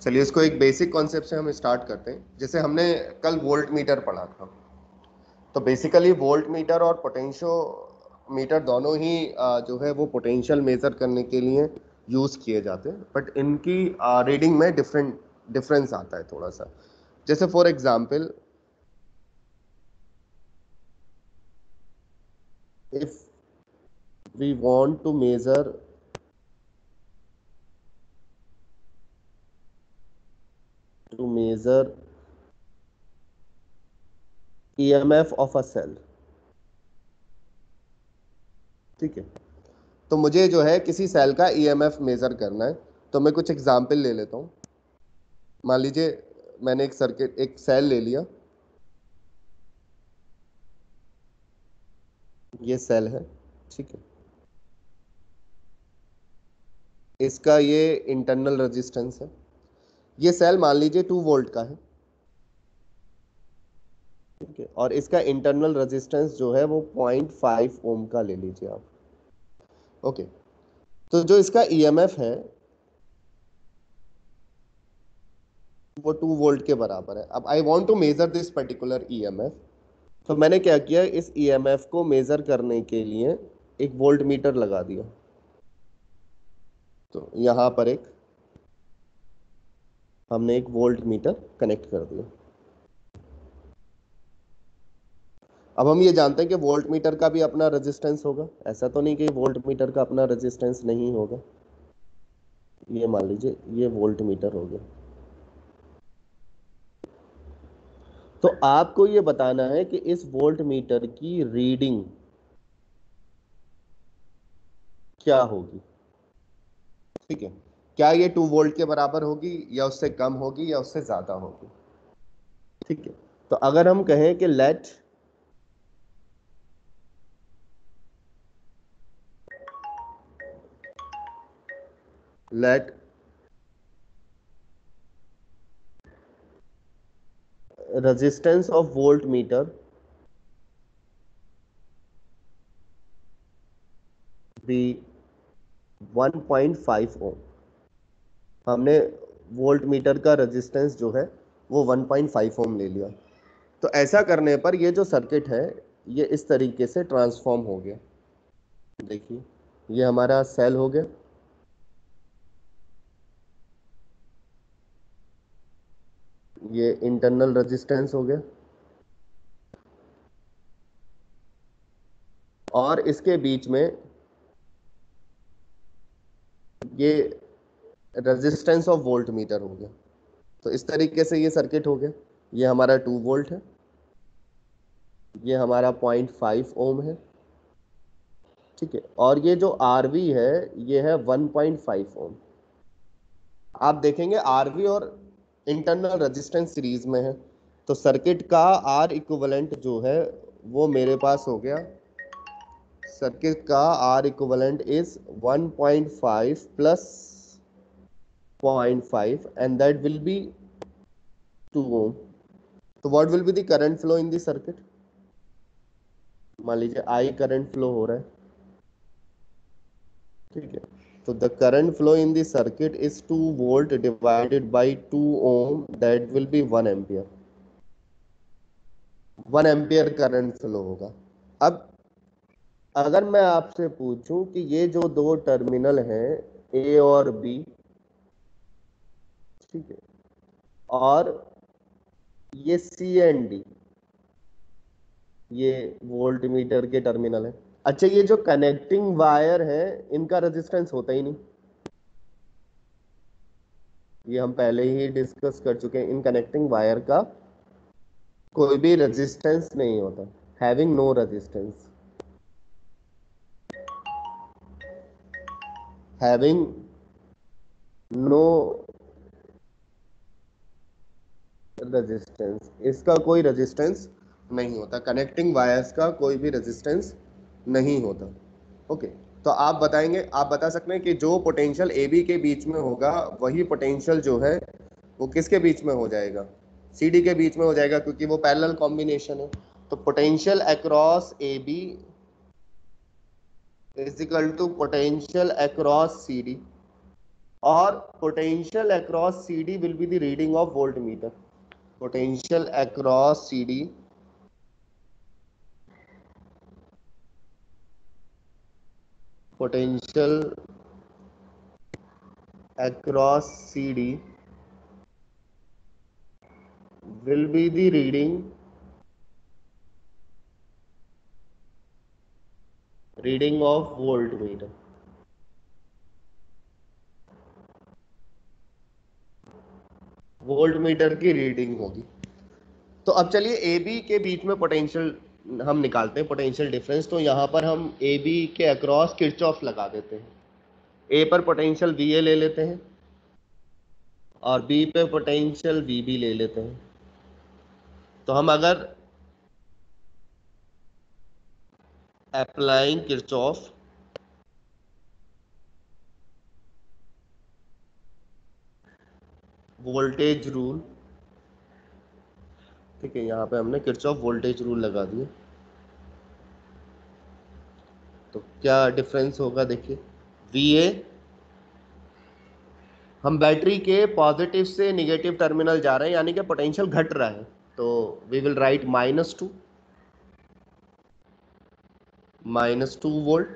चलिए इसको एक बेसिक कॉन्सेप्ट से हम स्टार्ट करते हैं। जैसे हमने कल वोल्ट मीटर पढ़ा था, तो बेसिकली वोल्ट मीटर और पोटेंशियो मीटर दोनों ही जो है वो पोटेंशियल मेजर करने के लिए यूज किए जाते हैं, बट इनकी रीडिंग में डिफरेंस आता है थोड़ा सा। जैसे for example, if we want to measure EMF of a cell, ठीक है, तो मुझे जो है किसी सेल का ईएमएफ मेजर करना है। तो मैं कुछ एग्जांपल ले लेता हूँ। मान लीजिए मैंने एक सेल ले लिया, ये सेल है, ठीक है, इसका ये इंटरनल रेजिस्टेंस है। ये सेल मान लीजिए 2 वोल्ट का है, ठीक है, और इसका इंटरनल रेजिस्टेंस जो है वो 0.5 ओम का ले लीजिए आप। ओके, तो जो इसका ईएमएफ है वो 2 वोल्ट के बराबर है। अब I want to measure this particular EMF, तो मैंने क्या किया, इस ईएमएफ को मेजर करने के लिए एक वोल्ट मीटर लगा दिया। तो यहां पर हमने एक वोल्ट मीटर कनेक्ट कर दिया। अब हम ये जानते हैं कि वोल्ट मीटर का भी अपना रेजिस्टेंस होगा, ऐसा तो नहीं कि वोल्ट मीटर का अपना रेजिस्टेंस नहीं होगा। ये मान लीजिए ये वोल्ट मीटर हो गया। तो आपको ये बताना है कि इस वोल्ट मीटर की रीडिंग क्या होगी, ठीक है, क्या ये 2 वोल्ट के बराबर होगी या उससे कम होगी या उससे ज्यादा होगी, ठीक है। तो अगर हम कहें कि let resistance of voltmeter be 1.5 ohm. हमने वोल्ट मीटर का रेजिस्टेंस जो है वो 1.5 ओम ले लिया। तो ऐसा करने पर ये जो सर्किट है ये इस तरीके से ट्रांसफॉर्म हो गया। देखिए ये हमारा सेल हो गया, ये इंटरनल रेजिस्टेंस हो गया, और इसके बीच में ये रेजिस्टेंस ऑफ वोल्ट मीटर हो गया। तो इस तरीके से ये सर्किट हो गया। ये हमारा 2 वोल्ट है, ये हमारा 0.5 ओम है, ठीक है, और ये जो आरवी है ये है 1.5 ओम। आप देखेंगे आरवी और इंटरनल रेजिस्टेंस सीरीज में है, तो सर्किट का आर इक्विवेलेंट जो है वो मेरे पास हो गया, सर्किट का R equivalent is 1.5 plus 0.5 and that will be 2 ohm. तो what will be the current flow in the circuit? मान लीजिए I करंट फ्लो हो रहा है, ठीक है, तो the current flow in the circuit is 2 volt divided by 2 ohm, that will be 1 ampere। 1 ampere current flow होगा। अब अगर मैं आपसे पूछूं कि ये जो दो टर्मिनल हैं ए और बी, ठीक है, और ये सी एंड डी, ये वोल्ट मीटर के टर्मिनल है। अच्छा, ये जो कनेक्टिंग वायर है इनका रेजिस्टेंस होता ही नहीं, ये हम पहले ही डिस्कस कर चुके हैं। इन कनेक्टिंग वायर का कोई भी रेजिस्टेंस नहीं होता, having no resistance, having no resistance, इसका कोई रेजिस्टेंस नहीं होता, कनेक्टिंग वायर्स का कोई भी रेजिस्टेंस नहीं होता। ओके, तो आप बताएंगे, आप बता सकते हैं कि जो पोटेंशियल ए बी के बीच में होगा वही पोटेंशियल जो है वो किसके बीच में हो जाएगा, सी डी के बीच में हो जाएगा, क्योंकि वो पैरेलल कॉम्बिनेशन है। तो potential across A B is equal to potential across C D. और potential across CD will be the reading of voltmeter. Potential across CD potential across CD will be the reading of voltmeter. Voltmeter की reading होगी। तो अब चलिए ए B के बीच में potential हम निकालते हैं, पोटेंशियल डिफरेंस। तो यहाँ पर हम ए बी के अक्रॉस किरचॉफ लगा देते हैं। ए पर पोटेंशियल वी ए ले लेते हैं और बी पे पोटेंशियल वी बी ले लेते हैं। तो हम अगर अप्लाइंग किरचॉफ वोल्टेज रूल, ठीक है, यहाँ पे हमने किरचॉफ वोल्टेज रूल लगा दिया। तो क्या डिफरेंस होगा देखिए, वी ए, हम बैटरी के पॉजिटिव से निगेटिव टर्मिनल जा रहे हैं, यानी कि पोटेंशियल घट रहा है। तो वी विल राइट -2 वोल्ट,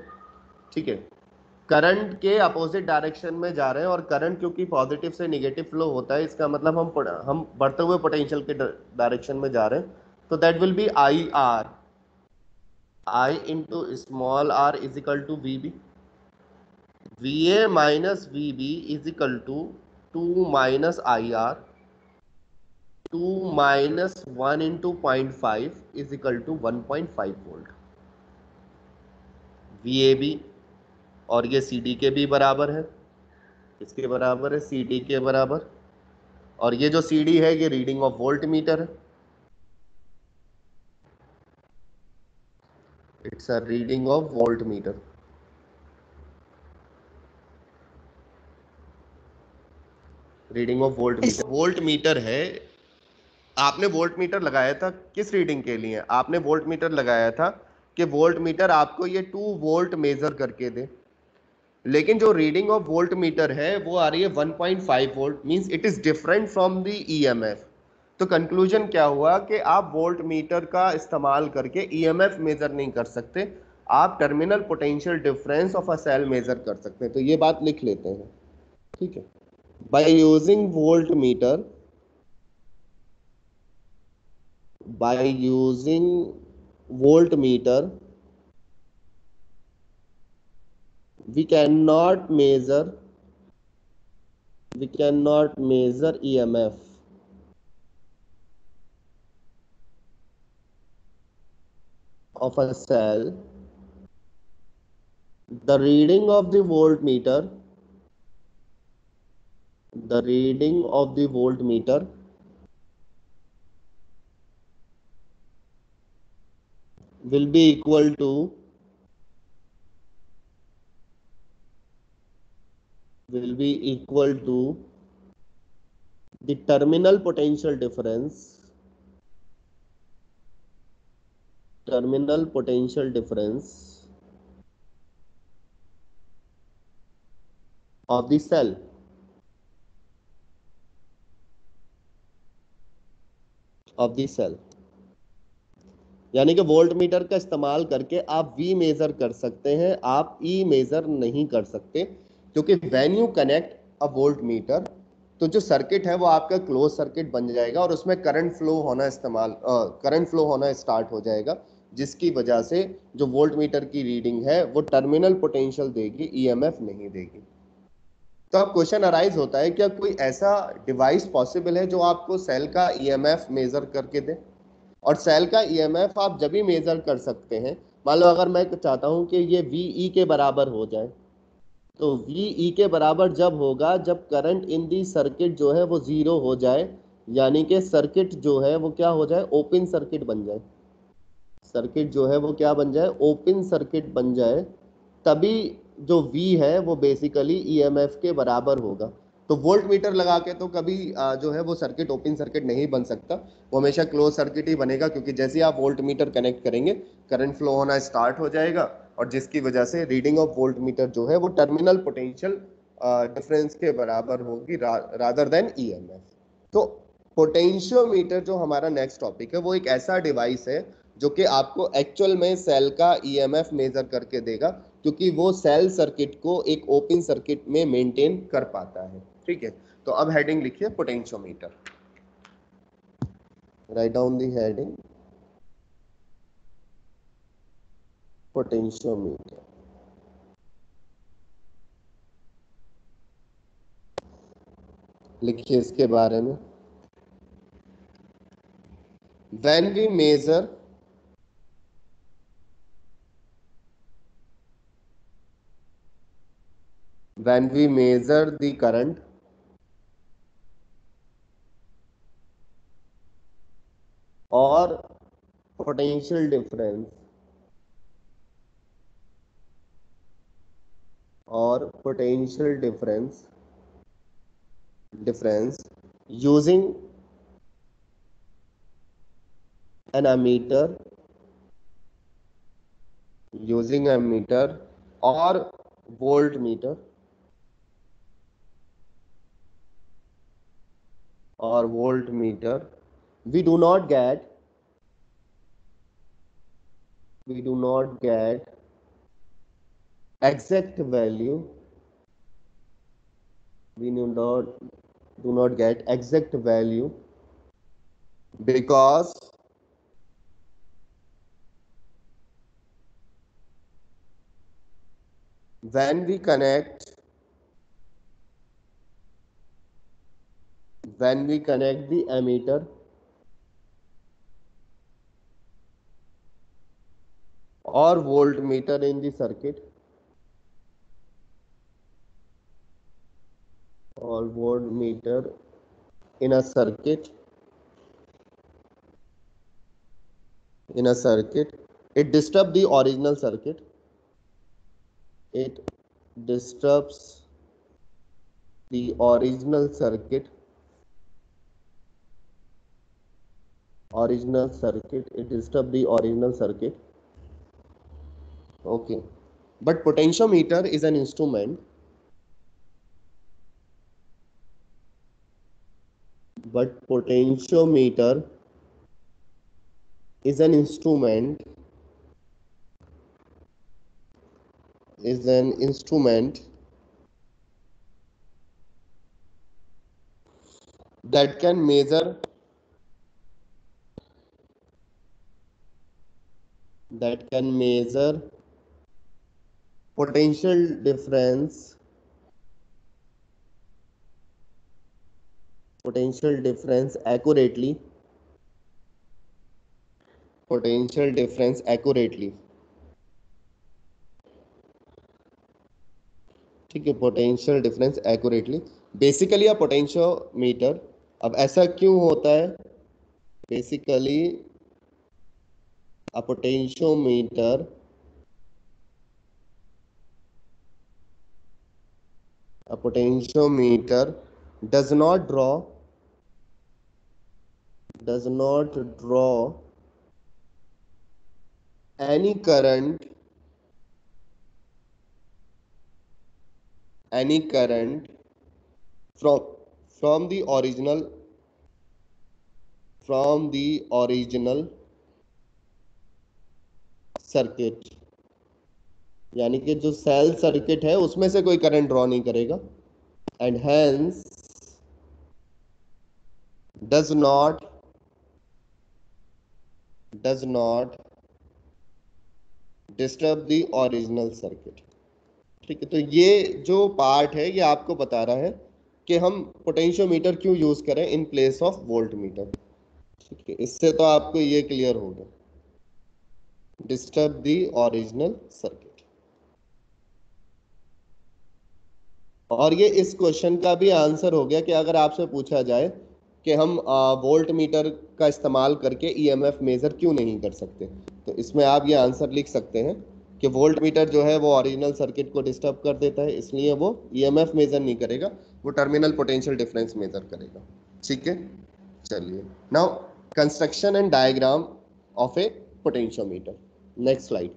ठीक है। करंट के अपोजिट डायरेक्शन में जा रहे हैं, और करंट क्योंकि पॉजिटिव से निगेटिव फ्लो होता है, इसका मतलब हम बढ़ते हुए पोटेंशियल के डायरेक्शन में जा रहे हैं। तो that will be I R, I into small R is equal to V B, V A minus V B is equal to 2 minus I R, 2 minus 1 into 0.5 is equal to 1.5 volt. V A B, और ये C D के भी बराबर है, इसके बराबर है, C D के बराबर। और ये जो सी डी है ये रीडिंग ऑफ वोल्ट मीटर है, it's a reading of volt meter. Reading of volt meter, volt meter है। आपने वोल्ट मीटर लगाया था किस रीडिंग के लिए? आपने वोल्ट मीटर लगाया था कि वोल्ट मीटर आपको ये 2 वोल्ट मेजर करके दे, लेकिन जो रीडिंग ऑफ वोल्ट मीटर है वो आ रही है 1.5 volt, means it is different from the EMF. तो कंक्लूजन क्या हुआ कि आप वोल्ट मीटर का इस्तेमाल करके ईएमएफ मेजर नहीं कर सकते, आप terminal potential difference of a cell measure कर सकते हैं। तो ये बात लिख लेते हैं, ठीक है। By using volt meter, by using voltmeter we cannot measure EMF of a cell. The reading of the voltmeter will be equal to the terminal potential difference of the cell, यानी कि वोल्ट मीटर का इस्तेमाल करके आप V major कर सकते हैं, आप E मेजर नहीं कर सकते, क्योंकि when you connect a volt meter तो जो सर्किट है वो आपका क्लोज सर्किट बन जाएगा और उसमें करंट फ्लो होना स्टार्ट हो जाएगा, जिसकी वजह से जो वोल्ट मीटर की रीडिंग है वो टर्मिनल पोटेंशियल देगी, ईएमएफ नहीं देगी। तो अब क्वेश्चन अराइज होता है, क्या कोई ऐसा डिवाइस पॉसिबल है जो आपको सेल का ईएमएफ मेजर करके दे? और सेल का ईएमएफ आप जब भी मेजर कर सकते हैं, मान लो अगर मैं चाहता हूं कि ये VE के बराबर हो जाए, तो VE के बराबर जब होगा जब करंट इन दी सर्किट जो है वो 0 हो जाए, यानी कि सर्किट जो है वो क्या हो जाए, ओपन सर्किट बन जाए। सर्किट जो है वो क्या बन जाए, ओपन सर्किट बन जाए, तभी जो V है वो बेसिकली ईएमएफ के बराबर होगा। तो वोल्ट मीटर लगा के तो कभी जो है वो सर्किट ओपन सर्किट नहीं बन सकता, वो हमेशा क्लोज सर्किट ही बनेगा, क्योंकि जैसे ही आप वोल्ट मीटर कनेक्ट करेंगे करंट फ्लो होना स्टार्ट हो जाएगा, और जिसकी वजह से रीडिंग ऑफ वोल्ट मीटर जो है वो टर्मिनल पोटेंशियल डिफरेंस के बराबर होगी रादर देन ईएमएफ। तो पोटेंशियोमीटर जो हमारा नेक्स्ट टॉपिक है वो एक ऐसा डिवाइस है जो कि आपको एक्चुअल में सेल का ईएमएफ मेजर करके देगा, क्योंकि वो सेल सर्किट को एक ओपन सर्किट में मेंटेन कर पाता है। ठीक है, तो अब हेडिंग लिखिए potentiometer. Write down the heading potentiometer. लिखिए इसके बारे में। When we measure the current or potential difference using an ammeter or voltmeter we do not get exact value. We do not get exact value because when we connect the ammeter or voltmeter in the circuit or voltmeter in a circuit, it disturbs the original circuit. It disturbs the original circuit. It disturbs the original circuit. Okay. But potentiometer is an instrument. Is an instrument that can measure potential difference accurately. ठीक है, potential difference accurately. Basically अ potentiometer, अब ऐसा क्यों होता है? Basically a potentiometer does not draw any current from the original circuit, यानी कि जो सेल सर्किट है उसमें से कोई करंट ड्रॉ नहीं करेगा, and hence does not disturb the original circuit. ठीक है, तो ये जो पार्ट है ये आपको बता रहा है कि हम पोटेंशियोमीटर क्यों यूज करें इन प्लेस ऑफ वोल्टमीटर। ठीक है, इससे तो आपको ये क्लियर हो गया, डिस्टर्ब द ओरिजिनल सर्किट। और ये इस क्वेश्चन का भी आंसर हो गया कि अगर आपसे पूछा जाए कि हम वोल्ट मीटर का इस्तेमाल करके ईएमएफ मेजर क्यों नहीं कर सकते, तो इसमें आप ये आंसर लिख सकते हैं कि वोल्ट मीटर जो है वो ओरिजिनल सर्किट को डिस्टर्ब कर देता है, इसलिए वो ईएमएफ मेजर नहीं करेगा, वो टर्मिनल पोटेंशियल डिफरेंस मेजर करेगा। ठीक है, चलिए now construction and diagram of A potentiometer. Next slide.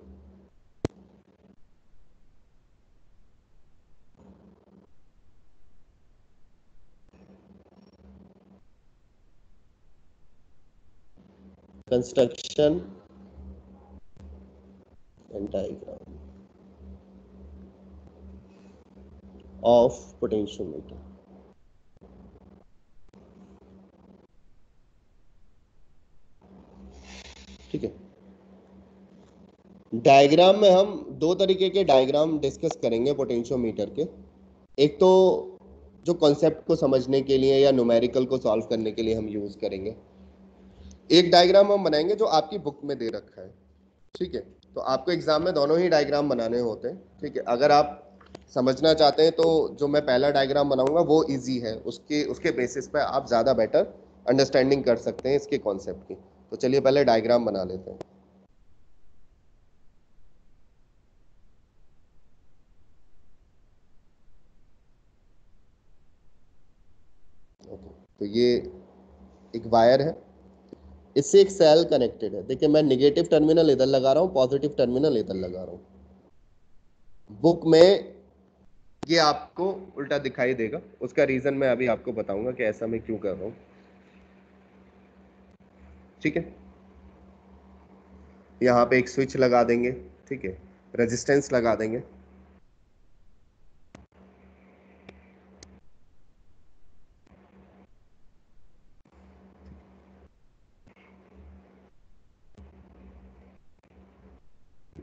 Construction and diagram of potentiometer. ठीक है, डायग्राम में हम दो तरीके के डायग्राम डिस्कस करेंगे पोटेंशियोमीटर के। एक तो जो कॉन्सेप्ट को समझने के लिए या न्यूमेरिकल को सॉल्व करने के लिए हम यूज करेंगे। एक डायग्राम हम बनाएंगे जो आपकी बुक में दे रखा है। ठीक है, तो आपको एग्जाम में दोनों ही डायग्राम बनाने होते हैं। ठीक है, अगर आप समझना चाहते हैं तो जो मैं पहला डायग्राम बनाऊंगा वो इजी है, उसके उसके बेसिस पे आप ज़्यादा बेटर अंडरस्टैंडिंग कर सकते हैं इसके कॉन्सेप्ट की। तो चलिए पहले डायग्राम बना लेते हैं। ओके, तो ये एक वायर है, इससे एक सेल कनेक्टेड है। देखिए मैं निगेटिव टर्मिनल इधर लगा रहा हूँ, पॉजिटिव टर्मिनल इधर लगा रहा हूँ। बुक में ये आपको उल्टा दिखाई देगा, उसका रीजन मैं अभी आपको बताऊंगा कि ऐसा मैं क्यों कर रहा हूँ। ठीक है, यहाँ पे एक स्विच लगा देंगे। ठीक है, रेजिस्टेंस लगा देंगे।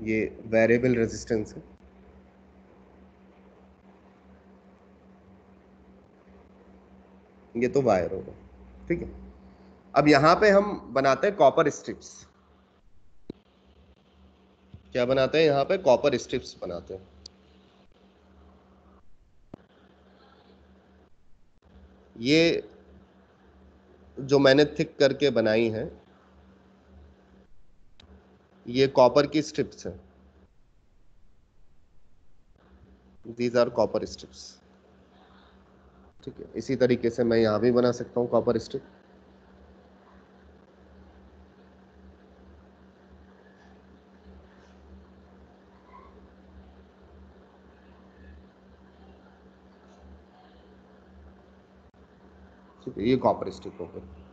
ये वेरिएबल रेजिस्टेंस है। ये तो वायर होगा। ठीक है, अब यहां पे हम बनाते हैं कॉपर स्ट्रिप्स। क्या बनाते हैं यहाँ पे? कॉपर स्ट्रिप्स बनाते हैं। ये जो मैंने थिक करके बनाई है ये कॉपर की स्ट्रिप्स है। These are copper strips. ठीक है, इसी तरीके से मैं यहाँ भी बना सकता हूँ कॉपर स्ट्रिप। ठीक है, ये कॉपर स्ट्रिप हो गई।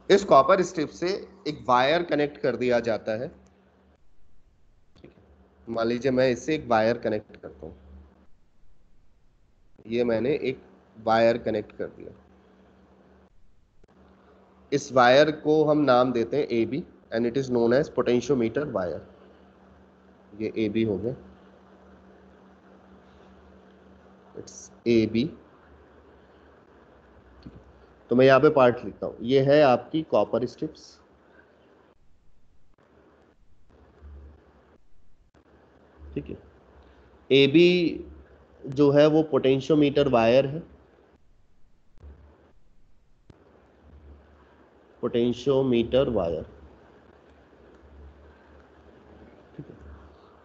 इस कॉपर स्ट्रिप से एक वायर कनेक्ट कर दिया जाता है। मान लीजिए मैं इससे एक वायर कनेक्ट करता हूँ, ये मैंने एक वायर कनेक्ट कर दिया। इस वायर को हम नाम देते हैं A B and it is known as potentiometer wire. ये ए बी हो गया, इट्स ए बी। तो मैं यहाँ पे पार्ट लिखता हूँ, ये है आपकी कॉपर स्ट्रिप्स। ठीक है, ए बी जो है वो पोटेंशियोमीटर वायर है। Potentiometer wire.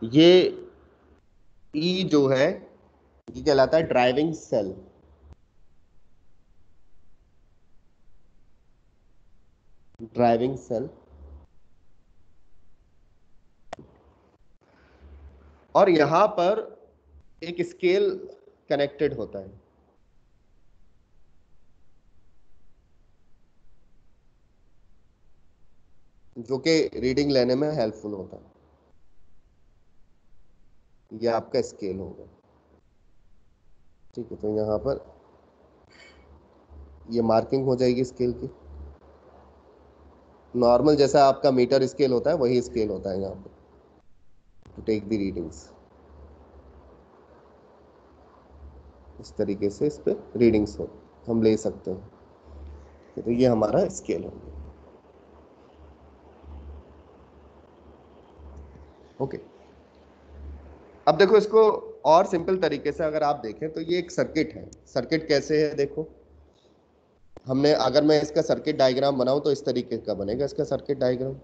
ये ई जो है ये कहलाता है ड्राइविंग सेल। Driving cell. और यहां पर एक स्केल कनेक्टेड होता है जो कि रीडिंग लेने में हेल्पफुल होता है। ये आपका स्केल होगा। ठीक है, तो यहाँ पर ये मार्किंग हो जाएगी स्केल की। नॉर्मल जैसा आपका मीटर स्केल होता है वही स्केल होता है यहाँ पर टू टेक द रीडिंग्स। इस तरीके से इस पे रीडिंग्स हो हम ले सकते हैं। तो ये हमारा स्केल हो गया। ओके, अब देखो इसको और सिंपल तरीके से अगर आप देखें तो ये एक सर्किट है। सर्किट कैसे है देखो, हमने अगर मैं इसका सर्किट डायग्राम बनाऊं तो इस तरीके का बनेगा इसका सर्किट डायग्राम।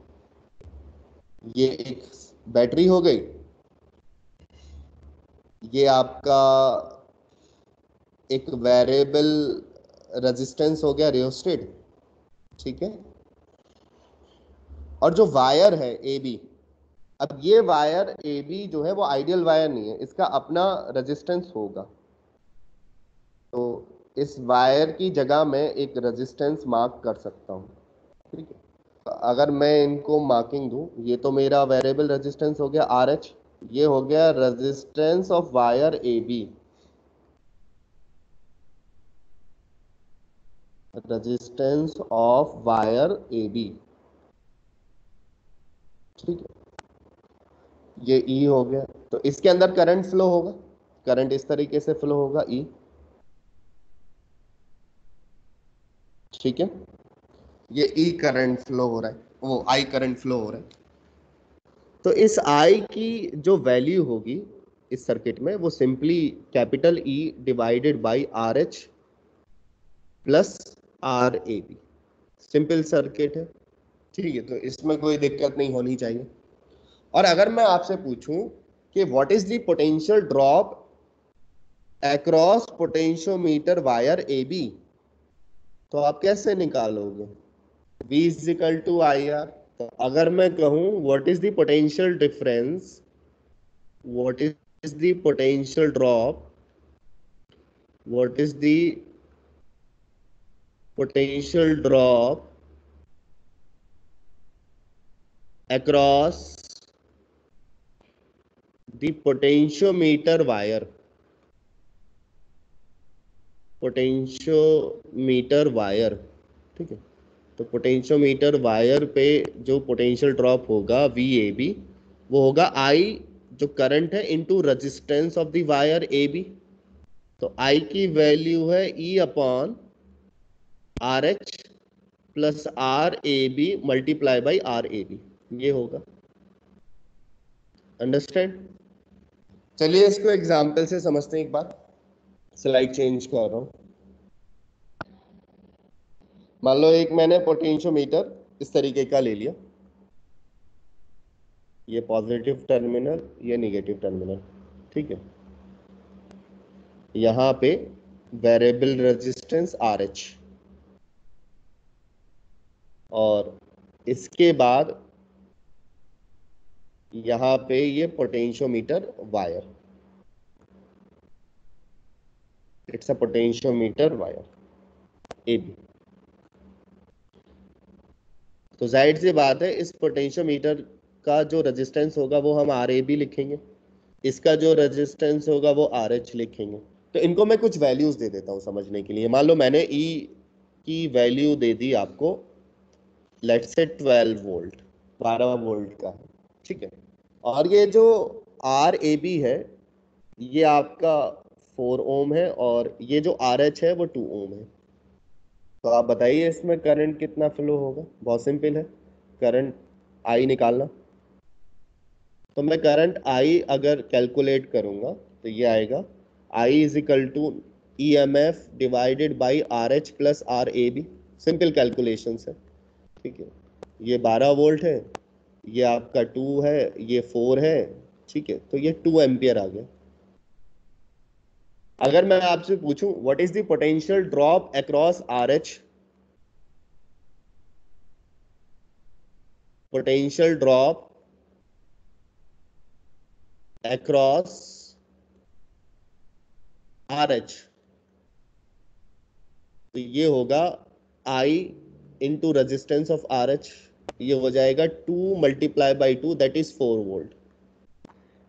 ये एक बैटरी हो गई, ये आपका एक वेरिएबल रेजिस्टेंस हो गया रियोस्टेट। ठीक है, और जो वायर है ए बी, अब ये वायर ए बी जो है वो आइडियल वायर नहीं है, इसका अपना रेजिस्टेंस होगा। तो इस वायर की जगह में एक रेजिस्टेंस मार्क कर सकता हूँ, ठीक है। अगर मैं इनको मार्किंग दूं, ये तो मेरा वेरिएबल रेजिस्टेंस हो गया आर एच, ये हो गया resistance of wire A B, resistance of wire A B, ठीक है। ये ई हो गया, तो इसके अंदर करंट फ्लो होगा, करंट इस तरीके से फ्लो होगा ई, ठीक है। ये ई करंट फ्लो हो रहा है, वो आई करंट फ्लो हो रहा है। तो इस आई की जो वैल्यू होगी इस सर्किट में, वो simply capital E divided by R H plus R A B, simple circuit है, ठीक है। तो इसमें कोई दिक्कत नहीं होनी चाहिए। और अगर मैं आपसे पूछूं कि what is the potential drop across potentiometer wire A B, तो आप कैसे निकालोगे? V is equal to I R. तो अगर मैं कहूं what is the potential difference, what is the potential drop, what is the potential drop across the potentiometer wire, potentiometer wire, ठीक है। तो पोटेंशियोमीटर वायर पे जो पोटेंशियल ड्रॉप होगा वी ए बी, वो होगा आई जो करंट है into resistance of the wire A B. तो आई की वैल्यू है E upon R H plus R A B multiply by R A B, ये होगा। अंडरस्टैंड? चलिए इसको एग्जाम्पल से समझते हैं एक बार। स्लाइड चेंज कर रहा हूं। मान लो एक मैंने पोटेंशियोमीटर इस तरीके का ले लिया, ये पॉजिटिव टर्मिनल, ये नेगेटिव टर्मिनल, ठीक है। यहां पे वेरिएबल रेजिस्टेंस आर एच, और इसके बाद यहां पे ये potentiometer wire, it's a potentiometer wire A B. तो जाहिर सी बात है इस पोटेंशियोमीटर का जो रेजिस्टेंस होगा वो हम आर ए बी लिखेंगे, इसका जो रेजिस्टेंस होगा वो आर एच लिखेंगे। तो इनको मैं कुछ वैल्यूज दे देता हूं समझने के लिए। मान लो मैंने ई की वैल्यू दे दी आपको, लेट्स से 12 वोल्ट, 12 वोल्ट का है, ठीक है। और ये जो आर ए बी है ये आपका 4 ओम है, और ये जो आर एच है वो 2 ओम है। तो आप बताइए इसमें करंट कितना फ्लो होगा? बहुत सिंपल है, करंट आई निकालना। तो मैं करंट आई अगर कैलकुलेट करूंगा तो ये आएगा I is equal to E M F divided by R H plus R A B, simple calculation है, ठीक है। ये 12 वोल्ट है, ये आपका 2 है, ये 4 है, ठीक है। तो ये 2 एम्पियर आ गया। अगर मैं आपसे पूछूं what is the potential drop across R H, potential drop across R H, तो ये होगा I into resistance of R H, ये हो जाएगा 2 multiply by 2 that is 4 volt.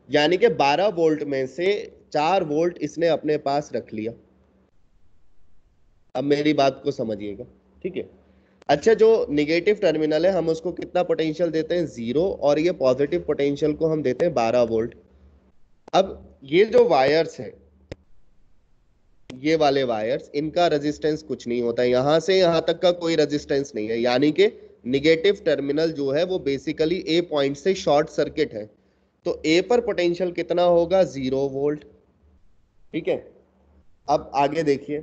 यानी कि 12 वोल्ट में से 4 वोल्ट इसने अपने पास रख लिया। अब मेरी बात को समझिएगा, ठीक है। अच्छा, जो निगेटिव टर्मिनल है हम उसको कितना पोटेंशियल देते हैं? 0, और ये पॉजिटिव पोटेंशियल को हम देते हैं 12 वोल्ट। अब ये जो वायर्स है, ये वाले वायर्स, इनका रेजिस्टेंस कुछ नहीं होता है, यहां से यहां तक का कोई रेजिस्टेंस नहीं है, यानी कि निगेटिव टर्मिनल जो है वो बेसिकली ए पॉइंट से शॉर्ट सर्किट है। तो ए पर पोटेंशियल कितना होगा? 0 वोल्ट, ठीक है। अब आगे देखिए,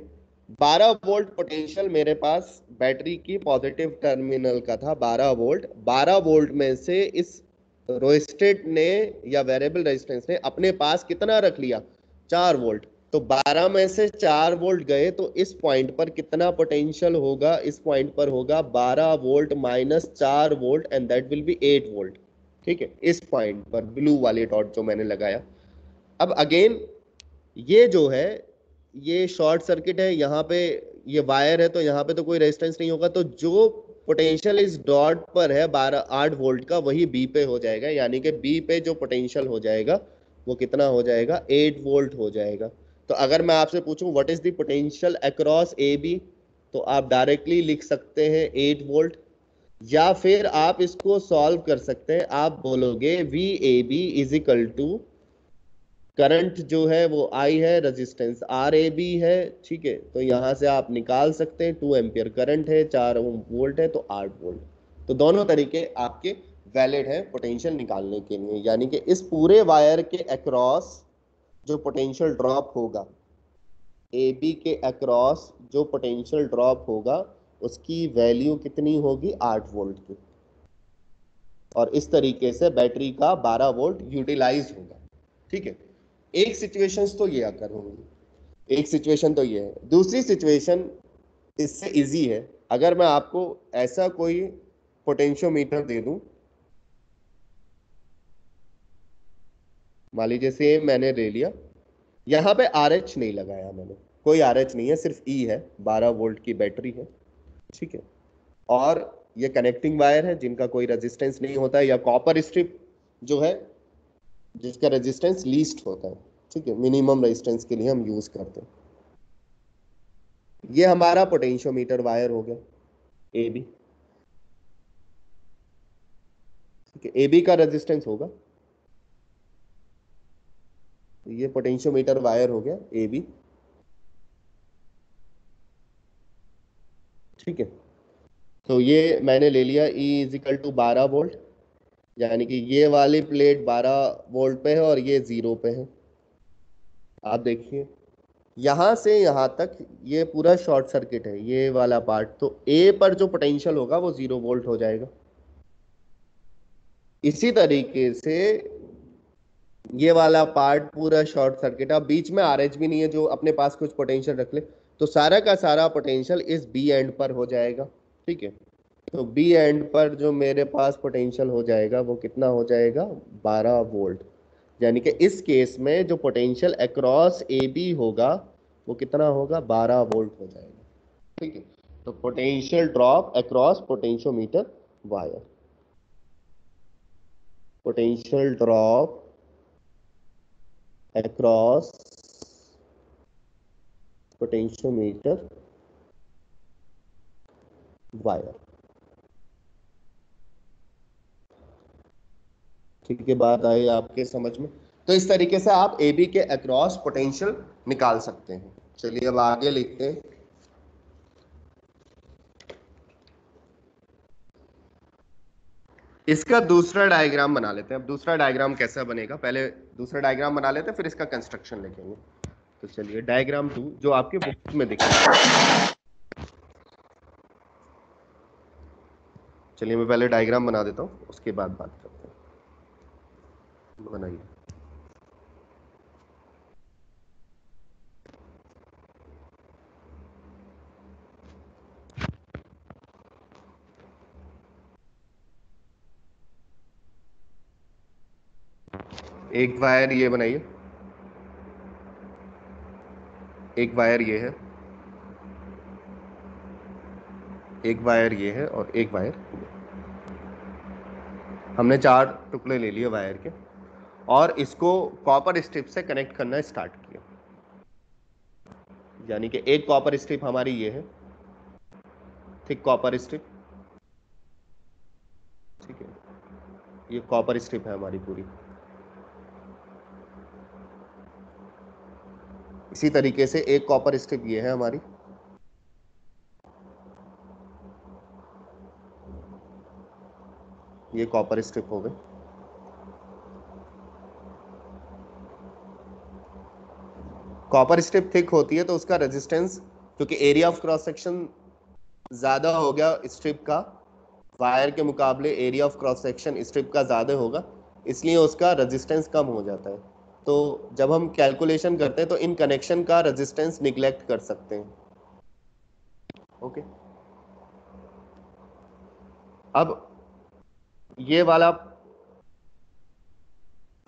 12 वोल्ट पोटेंशियल मेरे पास बैटरी की पॉजिटिव टर्मिनल का था, 12 वोल्ट। 12 वोल्ट में से इस रोस्टेट ने या वेरिएबल रेजिस्टेंस ने अपने पास कितना रख लिया? 4 वोल्ट। तो 12 में से 4 वोल्ट गए तो इस पॉइंट पर कितना पोटेंशियल होगा? इस पॉइंट पर होगा 12 volt minus 4 volt, and that will B 8 volt, ठीक है। इस पॉइंट पर ब्लू वाले डॉट जो मैंने लगाया। अब अगेन ये जो है ये शॉर्ट सर्किट है, यहाँ पे ये वायर है, तो यहाँ पे तो कोई रेजिस्टेंस नहीं होगा, तो जो पोटेंशियल इस डॉट पर है 8 वोल्ट का, वही बी पे हो जाएगा, यानी कि बी पे जो पोटेंशियल हो जाएगा वो कितना हो जाएगा, 8 वोल्ट हो जाएगा। तो अगर मैं आपसे पूछूं what is the potential across A B, तो आप डायरेक्टली लिख सकते हैं 8 वोल्ट, या फिर आप इसको सॉल्व कर सकते हैं, आप बोलोगे V A B is equal to current जो है वो आई है, रेजिस्टेंस आर ए बी है, ठीक है। तो यहां से आप निकाल सकते हैं 2 एम्पियर करंट है, 4 वोल्ट है, तो 8 वोल्ट। तो दोनों तरीके आपके वैलिड है पोटेंशियल निकालने के लिए, यानी कि इस पूरे वायर के अक्रॉस जो पोटेंशियल ड्रॉप होगा, ए बी के अक्रॉस जो पोटेंशियल ड्रॉप होगा उसकी वैल्यू कितनी होगी, 8 वोल्ट की। और इस तरीके से बैटरी का 12 वोल्ट यूटिलाइज होगा, ठीक है। एक सिचुएशन तो ये आकर होंगी, एक सिचुएशन तो ये है। दूसरी सिचुएशन इससे इजी है, अगर मैं आपको ऐसा कोई पोटेंशियोमीटर दे दूं, मान लीजिए से मैंने ले लिया, यहाँ पे आर एच नहीं लगाया मैंने, कोई आर एच नहीं है, सिर्फ ई है, 12 वोल्ट की बैटरी है, ठीक है। और ये कनेक्टिंग वायर है जिनका कोई रेजिस्टेंस नहीं होता है, या कॉपर स्ट्रिप जो है जिसका रेजिस्टेंस लीस्ट होता है, ठीक है, मिनिमम रेजिस्टेंस के लिए हम यूज करते हैं। ये हमारा पोटेंशियोमीटर वायर हो गया ए बी, ठीक है। ए बी का रेजिस्टेंस होगा, तो ये पोटेंशियोमीटर वायर हो गया ए बी, ठीक है। तो ये मैंने ले लिया E इजिकल टू 12 वोल्ट, यानी कि ये वाली प्लेट 12 वोल्ट पे है और ये 0 पे है। आप देखिए यहां से यहां तक ये पूरा शॉर्ट सर्किट है, ये वाला पार्ट, तो ए पर जो पोटेंशियल होगा वो 0 वोल्ट हो जाएगा। इसी तरीके से ये वाला पार्ट पूरा शॉर्ट सर्किट है, अब बीच में आरएच भी नहीं है जो अपने पास कुछ पोटेंशियल रख ले, तो सारा का सारा पोटेंशियल इस बी एंड पर हो जाएगा, ठीक है। तो बी एंड पर जो मेरे पास पोटेंशियल हो जाएगा वो कितना हो जाएगा, 12 वोल्ट, यानी कि इस केस में जो पोटेंशियल अक्रॉस ए बी होगा वो कितना होगा, 12 वोल्ट हो जाएगा, ठीक है। तो potential drop across potentiometer wire, potential drop across potentiometer wire, ठीक है। बात आई आपके समझ में? तो इस तरीके से आप ए बी के अक्रॉस पोटेंशियल निकाल सकते हैं। चलिए अब आगे लिखते हैं। इसका दूसरा डायग्राम बना लेते हैं। अब दूसरा डायग्राम कैसा बनेगा, पहले दूसरा डायग्राम बना लेते हैं, फिर इसका कंस्ट्रक्शन लिखेंगे। तो चलिए डायग्राम 2 जो आपके बुक में दिख रहा है, चलिए मैं पहले डायग्राम बना देता हूँ, उसके बाद बात करते हैं। बनाइए। एक वायर ये बनाइए, एक वायर ये है, एक वायर ये है, और एक वायर ये। हमने 4 टुकड़े ले लिए वायर के और इसको कॉपर स्ट्रिप से कनेक्ट करना स्टार्ट किया, यानी कि एक कॉपर स्ट्रिप हमारी ये है, थिक कॉपर स्ट्रिप, ठीक है। ये कॉपर स्ट्रिप है हमारी पूरी। इसी तरीके से एक कॉपर स्ट्रिप ये है हमारी, ये कॉपर स्ट्रिप हो गई। कॉपर स्ट्रिप थिक होती है तो उसका रेजिस्टेंस, क्योंकि एरिया ऑफ क्रॉस सेक्शन ज्यादा हो गया स्ट्रिप का, वायर के मुकाबले area of cross section strip का ज्यादा होगा, इसलिए उसका रेजिस्टेंस कम हो जाता है। तो जब हम कैलकुलेशन करते हैं तो इन कनेक्शन का रेजिस्टेंस निगलेक्ट कर सकते हैं, ओके। अब ये वाला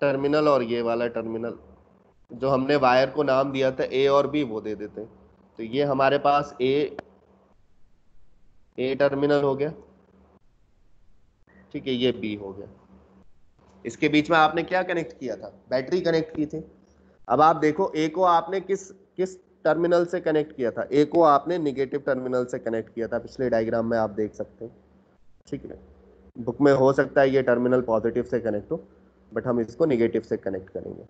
टर्मिनल और ये वाला टर्मिनल जो हमने वायर को नाम दिया था ए और बी वो दे देते हैं। तो ये हमारे पास ए टर्मिनल हो गया, ठीक है, ये बी हो गया। इसके बीच में आपने क्या कनेक्ट किया था, बैटरी कनेक्ट की थी। अब आप देखो ए को आपने किस किस टर्मिनल से कनेक्ट किया था, ए को आपने निगेटिव टर्मिनल से कनेक्ट किया था, पिछले डायग्राम में आप देख सकते हैं, ठीक है। बुक में हो सकता है ये टर्मिनल पॉजिटिव से कनेक्ट हो, बट हम इसको निगेटिव से कनेक्ट करेंगे।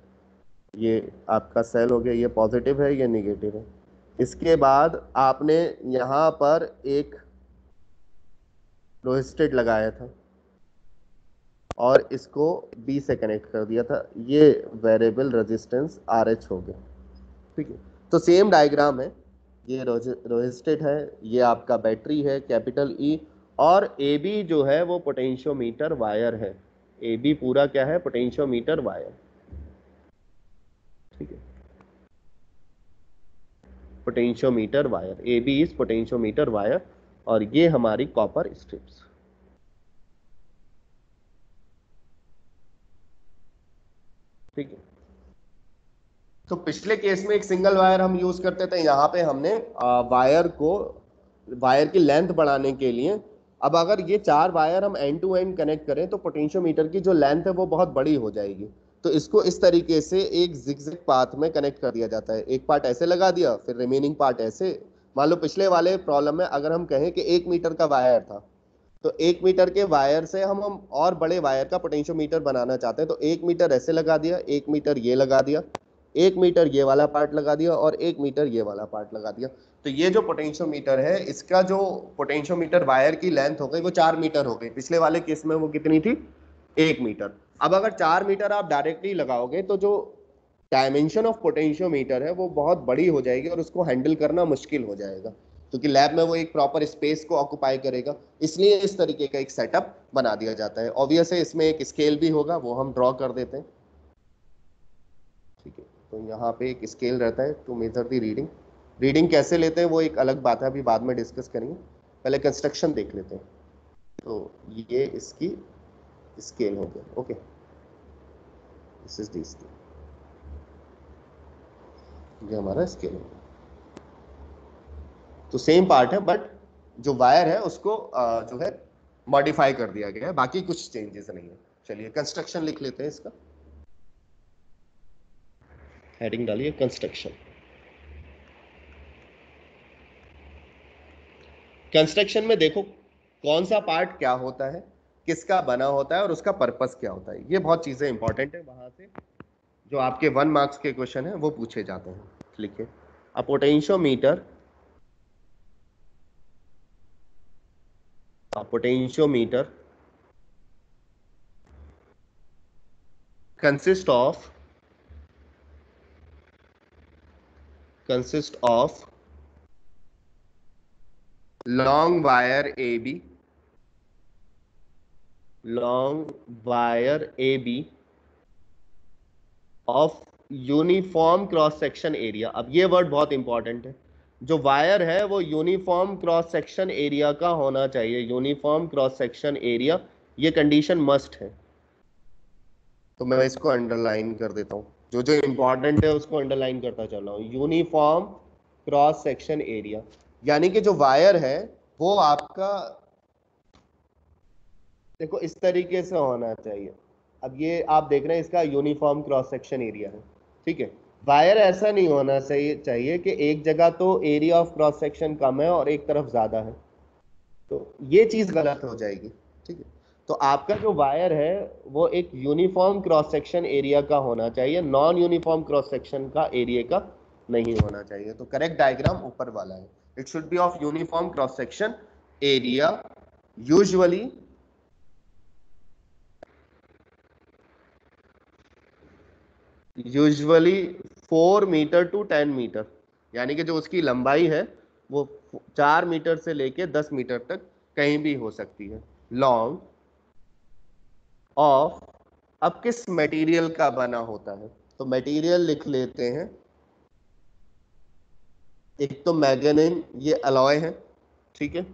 ये आपका सेल हो गया, ये पॉजिटिव है, ये निगेटिव है। इसके बाद आपने यहाँ पर एक रेजिस्टेंस लगाया था और इसको बी से कनेक्ट कर दिया था, ये वेरिएबल रेजिस्टेंस आर एच हो गया, ठीक है। तो सेम डायग्राम है, ये रेजिस्टेंस है, ये आपका बैटरी है कैपिटल ई, और ए बी जो है वो पोटेंशियोमीटर वायर है। ए बी पूरा क्या है, पोटेंशियोमीटर वायर, ठीक है, potentiometer wire, A B is potentiometer wire, और ये हमारी कॉपर स्ट्रिप्स, ठीक है। तो पिछले केस में एक सिंगल वायर हम यूज करते थे, यहाँ पे हमने वायर की लेंथ बढ़ाने के लिए, अब अगर ये 4 वायर हम एंड टू एंड कनेक्ट करें तो पोटेंशियोमीटर की जो लेंथ है वो बहुत बड़ी हो जाएगी। तो इसको इस तरीके से एक जिगजैग पाथ में कनेक्ट कर दिया जाता है, एक पार्ट ऐसे लगा दिया, फिर रिमेनिंग पार्ट ऐसे। मान लो पिछले वाले प्रॉब्लम में अगर हम कहें कि 1 मीटर का वायर था, तो 1 मीटर के वायर से हम और बड़े वायर का पोटेंशियोमीटर बनाना चाहते हैं, तो 1 मीटर ऐसे लगा दिया, 1 मीटर ये लगा दिया, 1 मीटर ये वाला पार्ट लगा दिया, और 1 मीटर ये वाला पार्ट लगा दिया। तो ये जो पोटेंशियोमीटर है, इसका जो पोटेंशियोमीटर वायर की लेंथ हो गई वो 4 मीटर हो गई। पिछले वाले केस में वो कितनी थी, 1 मीटर। अब अगर 4 मीटर आप डायरेक्टली लगाओगे तो जो डायमेंशन ऑफ पोटेंशियोमीटर है वो बहुत बड़ी हो जाएगी और उसको हैंडल करना मुश्किल हो जाएगा, क्योंकि लैब में वो एक प्रॉपर स्पेस को ऑक्युपाई करेगा। इसलिए इस तरीके का एक सेटअप बना दिया जाता है। ऑब्वियस है इसमें एक स्केल भी होगा, वो हम ड्रॉ कर देते हैं, ठीक है। तो यहाँ पे एक स्केल रहता है to measure the reading. Reading कैसे लेते हैं वो एक अलग बात है, अभी बाद में डिस्कस करेंगे, पहले कंस्ट्रक्शन देख लेते हैं। तो ये इसकी स्केल हो गया, okay, this is the scale, ये हमारा स्केल हो गया। तो सेम पार्ट है, बट जो वायर है उसको जो है मॉडिफाई कर दिया गया है, बाकी कुछ चेंजेस नहीं है। चलिए कंस्ट्रक्शन लिख लेते हैं इसका, हेडिंग डालिए कंस्ट्रक्शन। कंस्ट्रक्शन में देखो कौन सा पार्ट क्या होता है, किसका बना होता है, और उसका पर्पस क्या होता है, ये बहुत चीजें इंपॉर्टेंट है, वहां से जो आपके 1 मार्क्स के क्वेश्चन है वो पूछे जाते हैं। लिखिए, अ potentiometer, potentiometer consist of long wire AB, long wire AB of uniform cross section area. अब ये वर्ड बहुत इंपॉर्टेंट है, जो वायर है वो यूनिफॉर्म क्रॉस सेक्शन एरिया का होना चाहिए, यूनिफॉर्म क्रॉस सेक्शन एरिया, ये कंडीशन मस्ट है। तो मैं इसको अंडरलाइन कर देता हूँ, जो जो इंपॉर्टेंट है उसको अंडरलाइन करता चल रहा हूँ। यूनिफॉर्म क्रॉस सेक्शन एरिया, यानी कि जो वायर है वो आपका देखो इस तरीके से होना चाहिए। अब ये आप देख रहे हैं इसका यूनिफॉर्म क्रॉस सेक्शन एरिया है, ठीक है। वायर ऐसा नहीं होना चाहिए कि एक जगह तो एरिया ऑफ क्रॉस सेक्शन कम है और एक तरफ ज्यादा है, तो ये चीज गलत हो जाएगी, ठीक है। तो आपका जो वायर है वो एक यूनिफॉर्म क्रॉस सेक्शन एरिया का होना चाहिए, नॉन यूनिफॉर्म क्रॉस सेक्शन का एरिया का नहीं होना चाहिए। तो करेक्ट डायग्राम ऊपर वाला है, it should be of uniform cross section area, usually usually 4 metre to 10 metre, यानी कि जो उसकी लंबाई है वो 4 मीटर से लेके 10 मीटर तक कहीं भी हो सकती है। लॉन्ग ऑफ, अब किस मटेरियल का बना होता है, तो मटेरियल लिख लेते हैं, एक तो मैग्नीन, ये अलॉय है, ठीक है,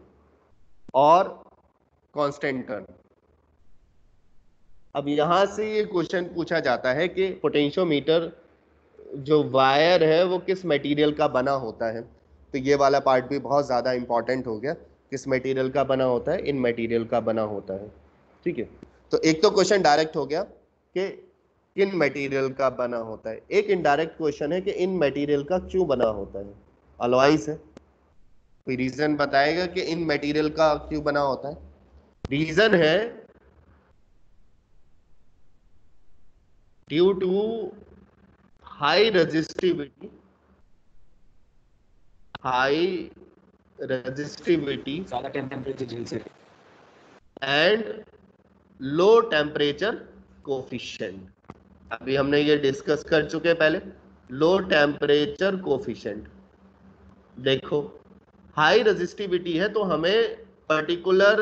और कॉन्स्टेंटन। अब यहां से ये क्वेश्चन पूछा जाता है कि पोटेंशियोमीटर जो वायर है वो किस मटेरियल का बना होता है, तो ये वाला पार्ट भी बहुत ज़्यादा इंपॉर्टेंट हो गया। किस मटेरियल का बना होता है, इन मटेरियल का बना होता है। ठीक है, तो एक तो क्वेश्चन डायरेक्ट हो गया कि किन मटेरियल का बना होता है। एक इनडायरेक्ट क्वेश्चन है कि इन मटेरियल का क्यों बना होता है। अलॉयज है, कोई रीजन बताएगा कि इन मटेरियल का क्यों बना होता है। रीजन है due to high resistivity, high resistivity ज्यादा टेम्परेचर झेल से एंड लो टेम्परेचर कोफिशिएंट। अभी हमने ये डिस्कस कर चुके हैं पहले। लो टेम्परेचर कोफिशिएंट, देखो हाई रेजिस्टिविटी है तो हमें पर्टिकुलर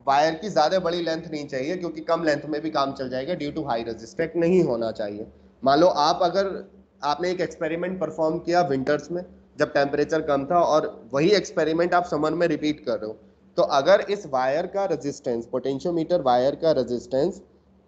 वायर की ज्यादा बड़ी लेंथ नहीं चाहिए, क्योंकि कम लेंथ में भी काम चल जाएगा ड्यू टू हाई रेजिस्टेंस नहीं होना चाहिए। मान लो अगर आपने एक एक्सपेरिमेंट परफॉर्म किया विंटर्स में जब टेम्परेचर कम था, और वही एक्सपेरिमेंट आप समर में रिपीट कर रहे हो, तो अगर इस वायर का रेजिस्टेंस, पोटेंशियोमीटर वायर का रेजिस्टेंस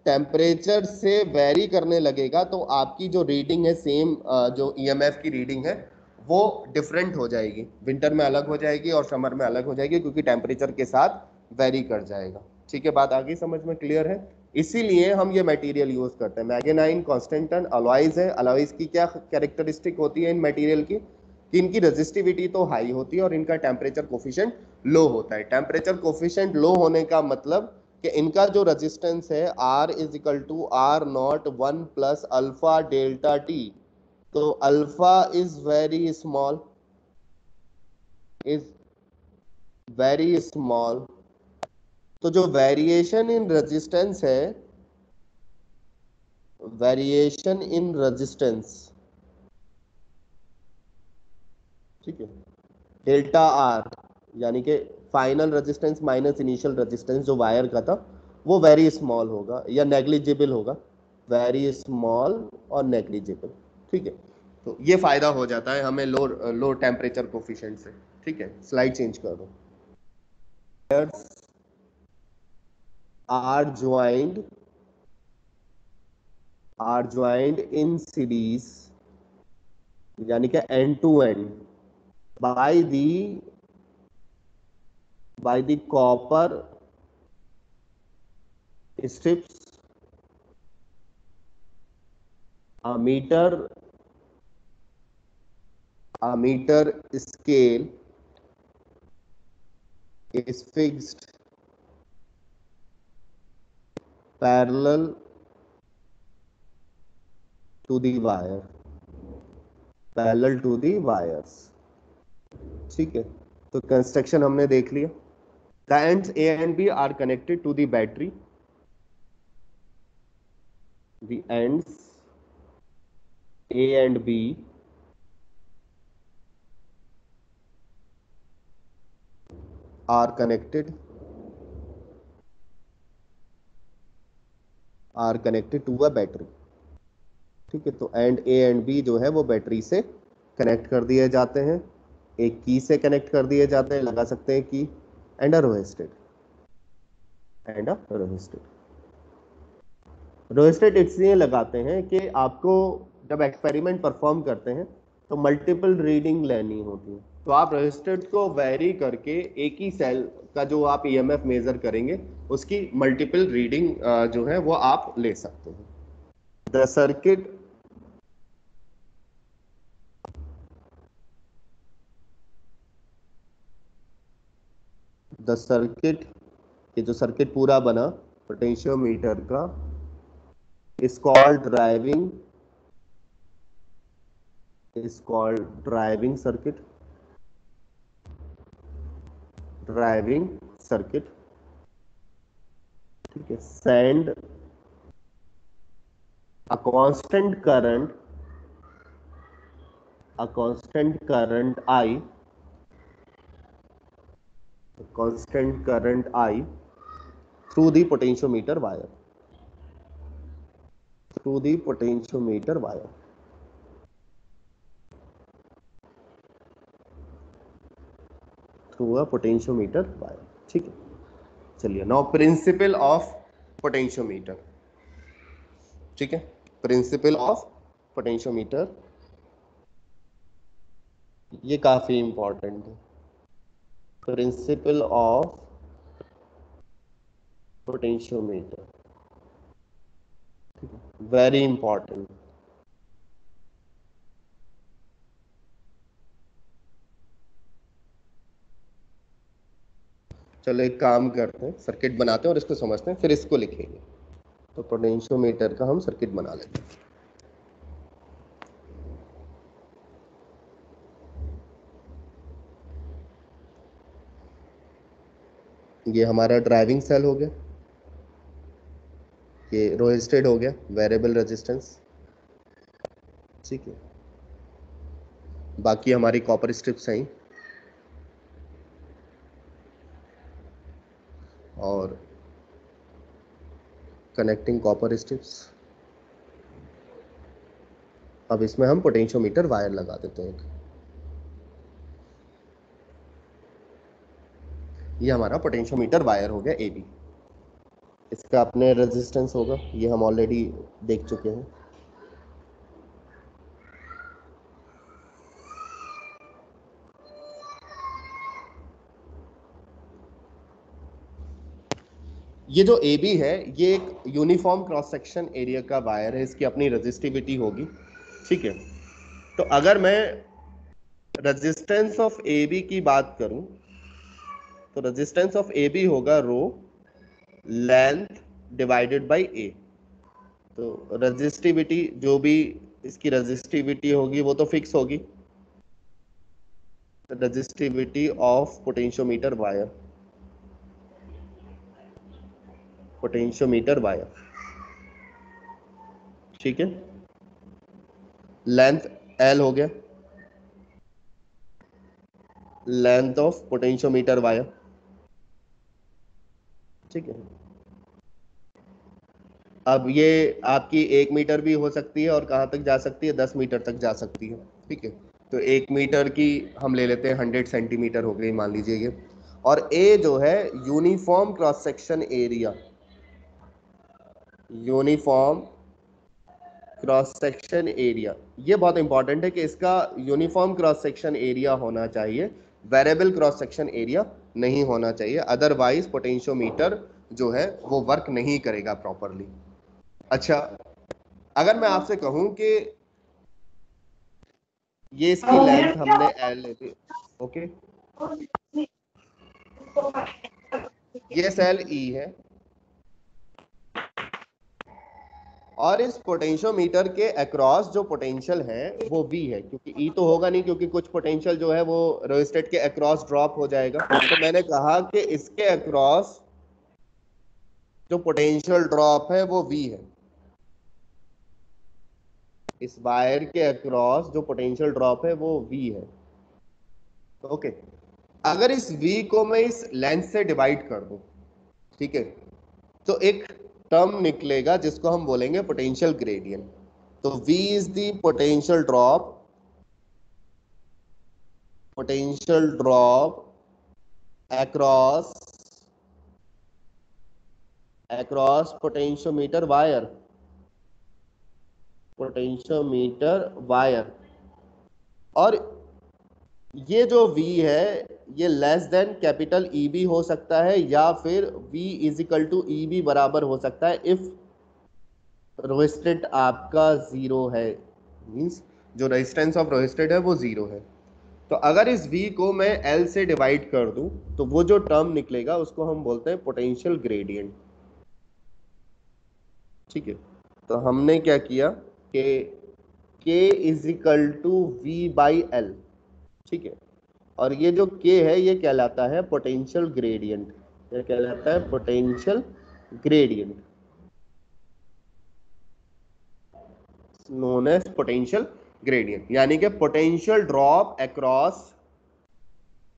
टेम्परेचर से वेरी करने लगेगा, तो आपकी जो रीडिंग है सेम जो ईएमएफ की रीडिंग है वो डिफरेंट हो जाएगी। विंटर में अलग हो जाएगी और समर में अलग हो जाएगी, क्योंकि टेम्परेचर के साथ वेरी कर जाएगा। ठीक है, बात आगे समझ में क्लियर है। इसीलिए हम ये मटेरियल यूज करते हैं। मैगेनाइन, कॉन्स्टेंटन, अलॉयज है। अलॉयज की क्या कैरेक्टरिस्टिक होती है इन मटेरियल की, कि इनकी रेजिस्टिविटी तो हाई होती है और इनका टेम्परेचर कोफिशिएंट लो होता है। टेम्परेचर कोफिशिएंट लो होने का मतलब कि इनका जो रेजिस्टेंस है R is equal to R not 1 plus alpha delta T. तो alpha is very small, is very small. तो जो वेरिएशन इन रेजिस्टेंस है, वेरिएशन इन रेजिस्टेंस, ठीक है, डेल्टा आर, यानी कि final resistance minus initial resistance जो वायर का था, वो वेरी स्मॉल होगा या नेग्लिजिबल होगा। वेरी स्मॉल और नेग्लिजिबल। ठीक है, तो ये फायदा हो जाता है हमें लो टेम्परेचर कोफिशिएंट से। ठीक है, स्लाइड चेंज कर दो। Are joined, are joined in series, यानी कि end to end by the copper strips, a meter scale is fixed parallel to the wire, parallel to the wires। ठीक है, तो कंस्ट्रक्शन हमने देख लिया। The ends A and B are connected to the battery. The ends A and B are connected to a battery। ठीक है, तो and A and B जो है वो बैटरी से कनेक्ट कर दिए जाते हैं, एक की से कनेक्ट कर दिए जाते हैं, लगा सकते हैं की, एंड अ रोहिस्टेड, एंड अ रोहिस्टेड इसलिए लगाते हैं कि आपको जब एक्सपेरिमेंट परफॉर्म करते हैं तो मल्टीपल रीडिंग लेनी होती है, तो आप रोहिस्टेड को वेरी करके एक ही सेल का जो आप ईएमएफ मेजर करेंगे उसकी मल्टीपल रीडिंग जो है वो आप ले सकते हैं। द सर्किट ये जो सर्किट पूरा बना पोटेंशियोमीटर का is called driving circuit, ठीक है। send a constant current I through the potentiometer wire, through a potentiometer wire। ठीक है, चलिए नाउ प्रिंसिपल ऑफ पोटेंशियोमीटर। ठीक है, प्रिंसिपल ऑफ पोटेंशियोमीटर, ये काफी इंपॉर्टेंट है। Principle of potentiometer, very important. चलो एक काम करते हैं, सर्किट बनाते हैं और इसको समझते हैं, फिर इसको लिखेंगे। तो पोटेंशियोमीटर का हम सर्किट बना लेते हैं। ये हमारा ड्राइविंग सेल हो गया, ये रोहिस्टेड हो गया, वेरिएबल रेजिस्टेंस, ठीक है। बाकी हमारी कॉपर स्ट्रिप्स हैं और कनेक्टिंग कॉपर स्ट्रिप्स। अब इसमें हम पोटेंशियोमीटर वायर लगा देते हैं। ये हमारा पोटेंशियोमीटर वायर हो गया ए बी। इसका अपने रेजिस्टेंस होगा, ये हम ऑलरेडी देख चुके हैं। ये जो ए बी है ये एक यूनिफॉर्म क्रॉस सेक्शन एरिया का वायर है, इसकी अपनी रेजिस्टिविटी होगी, ठीक है। तो अगर मैं रेजिस्टेंस ऑफ ए बी की बात करूं तो रेजिस्टेंस ऑफ ए बी होगा रो लेंथ डिवाइडेड बाय ए। तो रेजिस्टिविटी, जो भी इसकी रेजिस्टिविटी होगी वो तो फिक्स होगी, resistivity of potentiometer wire, potentiometer wire, ठीक है। लेंथ एल हो गया, लेंथ ऑफ पोटेंशियोमीटर वायर, ठीक है। अब ये आपकी 1 मीटर भी हो सकती है और कहां तक जा सकती है, 10 मीटर तक जा सकती है, ठीक है। तो 1 मीटर की हम ले लेते हैं 100 सेंटीमीटर हो गई मान लीजिए ये। और ए जो है uniform cross section area, uniform cross section area, ये बहुत इंपॉर्टेंट है कि इसका यूनिफॉर्म क्रॉस सेक्शन एरिया होना चाहिए, वेरिएबल क्रॉस सेक्शन एरिया नहीं होना चाहिए, अदरवाइज पोटेंशियोमीटर जो है वो वर्क नहीं करेगा प्रॉपरली। अच्छा, अगर मैं आपसे कहूं कि ये इसकी लेंथ हमने एल ले ली, ओके, ये सेल ई है और इस पोटेंशियोमीटर के अक्रॉस जो पोटेंशियल है वो V है, क्योंकि E तो होगा नहीं, क्योंकि कुछ पोटेंशियल जो है वो रेजिस्टेंस के अक्रॉस ड्रॉप हो जाएगा। तो मैंने कहा कि इसके अक्रॉस जो पोटेंशियल ड्रॉप है वो V है, इस वायर के अक्रॉस जो पोटेंशियल ड्रॉप है वो V है, ओके। अगर इस V को मैं इस लेंथ से डिवाइड कर दूं, ठीक है, तो एक टर्म निकलेगा जिसको हम बोलेंगे पोटेंशियल ग्रेडियंट। तो V is the potential drop, potential drop across potentiometer wire, potentiometer wire. और ये जो V है ये less than capital E B हो सकता है या फिर V is equal to E B बराबर हो सकता है इफ रेजिस्टेंस आपका 0 है, मींस जो रेजिस्टेंस ऑफ रेजिस्टेंस है वो 0 है। तो अगर इस V को मैं L से डिवाइड कर दूं तो वो जो टर्म निकलेगा उसको हम बोलते हैं पोटेंशियल ग्रेडियंट, ठीक है। तो हमने क्या किया कि K is equal to V by L, ठीक है। और ये जो K है ये कहलाता है पोटेंशियल ग्रेडियंट, ये कहलाता है potential gradient, known as potential gradient. यानी कि पोटेंशियल ड्रॉप अक्रॉस,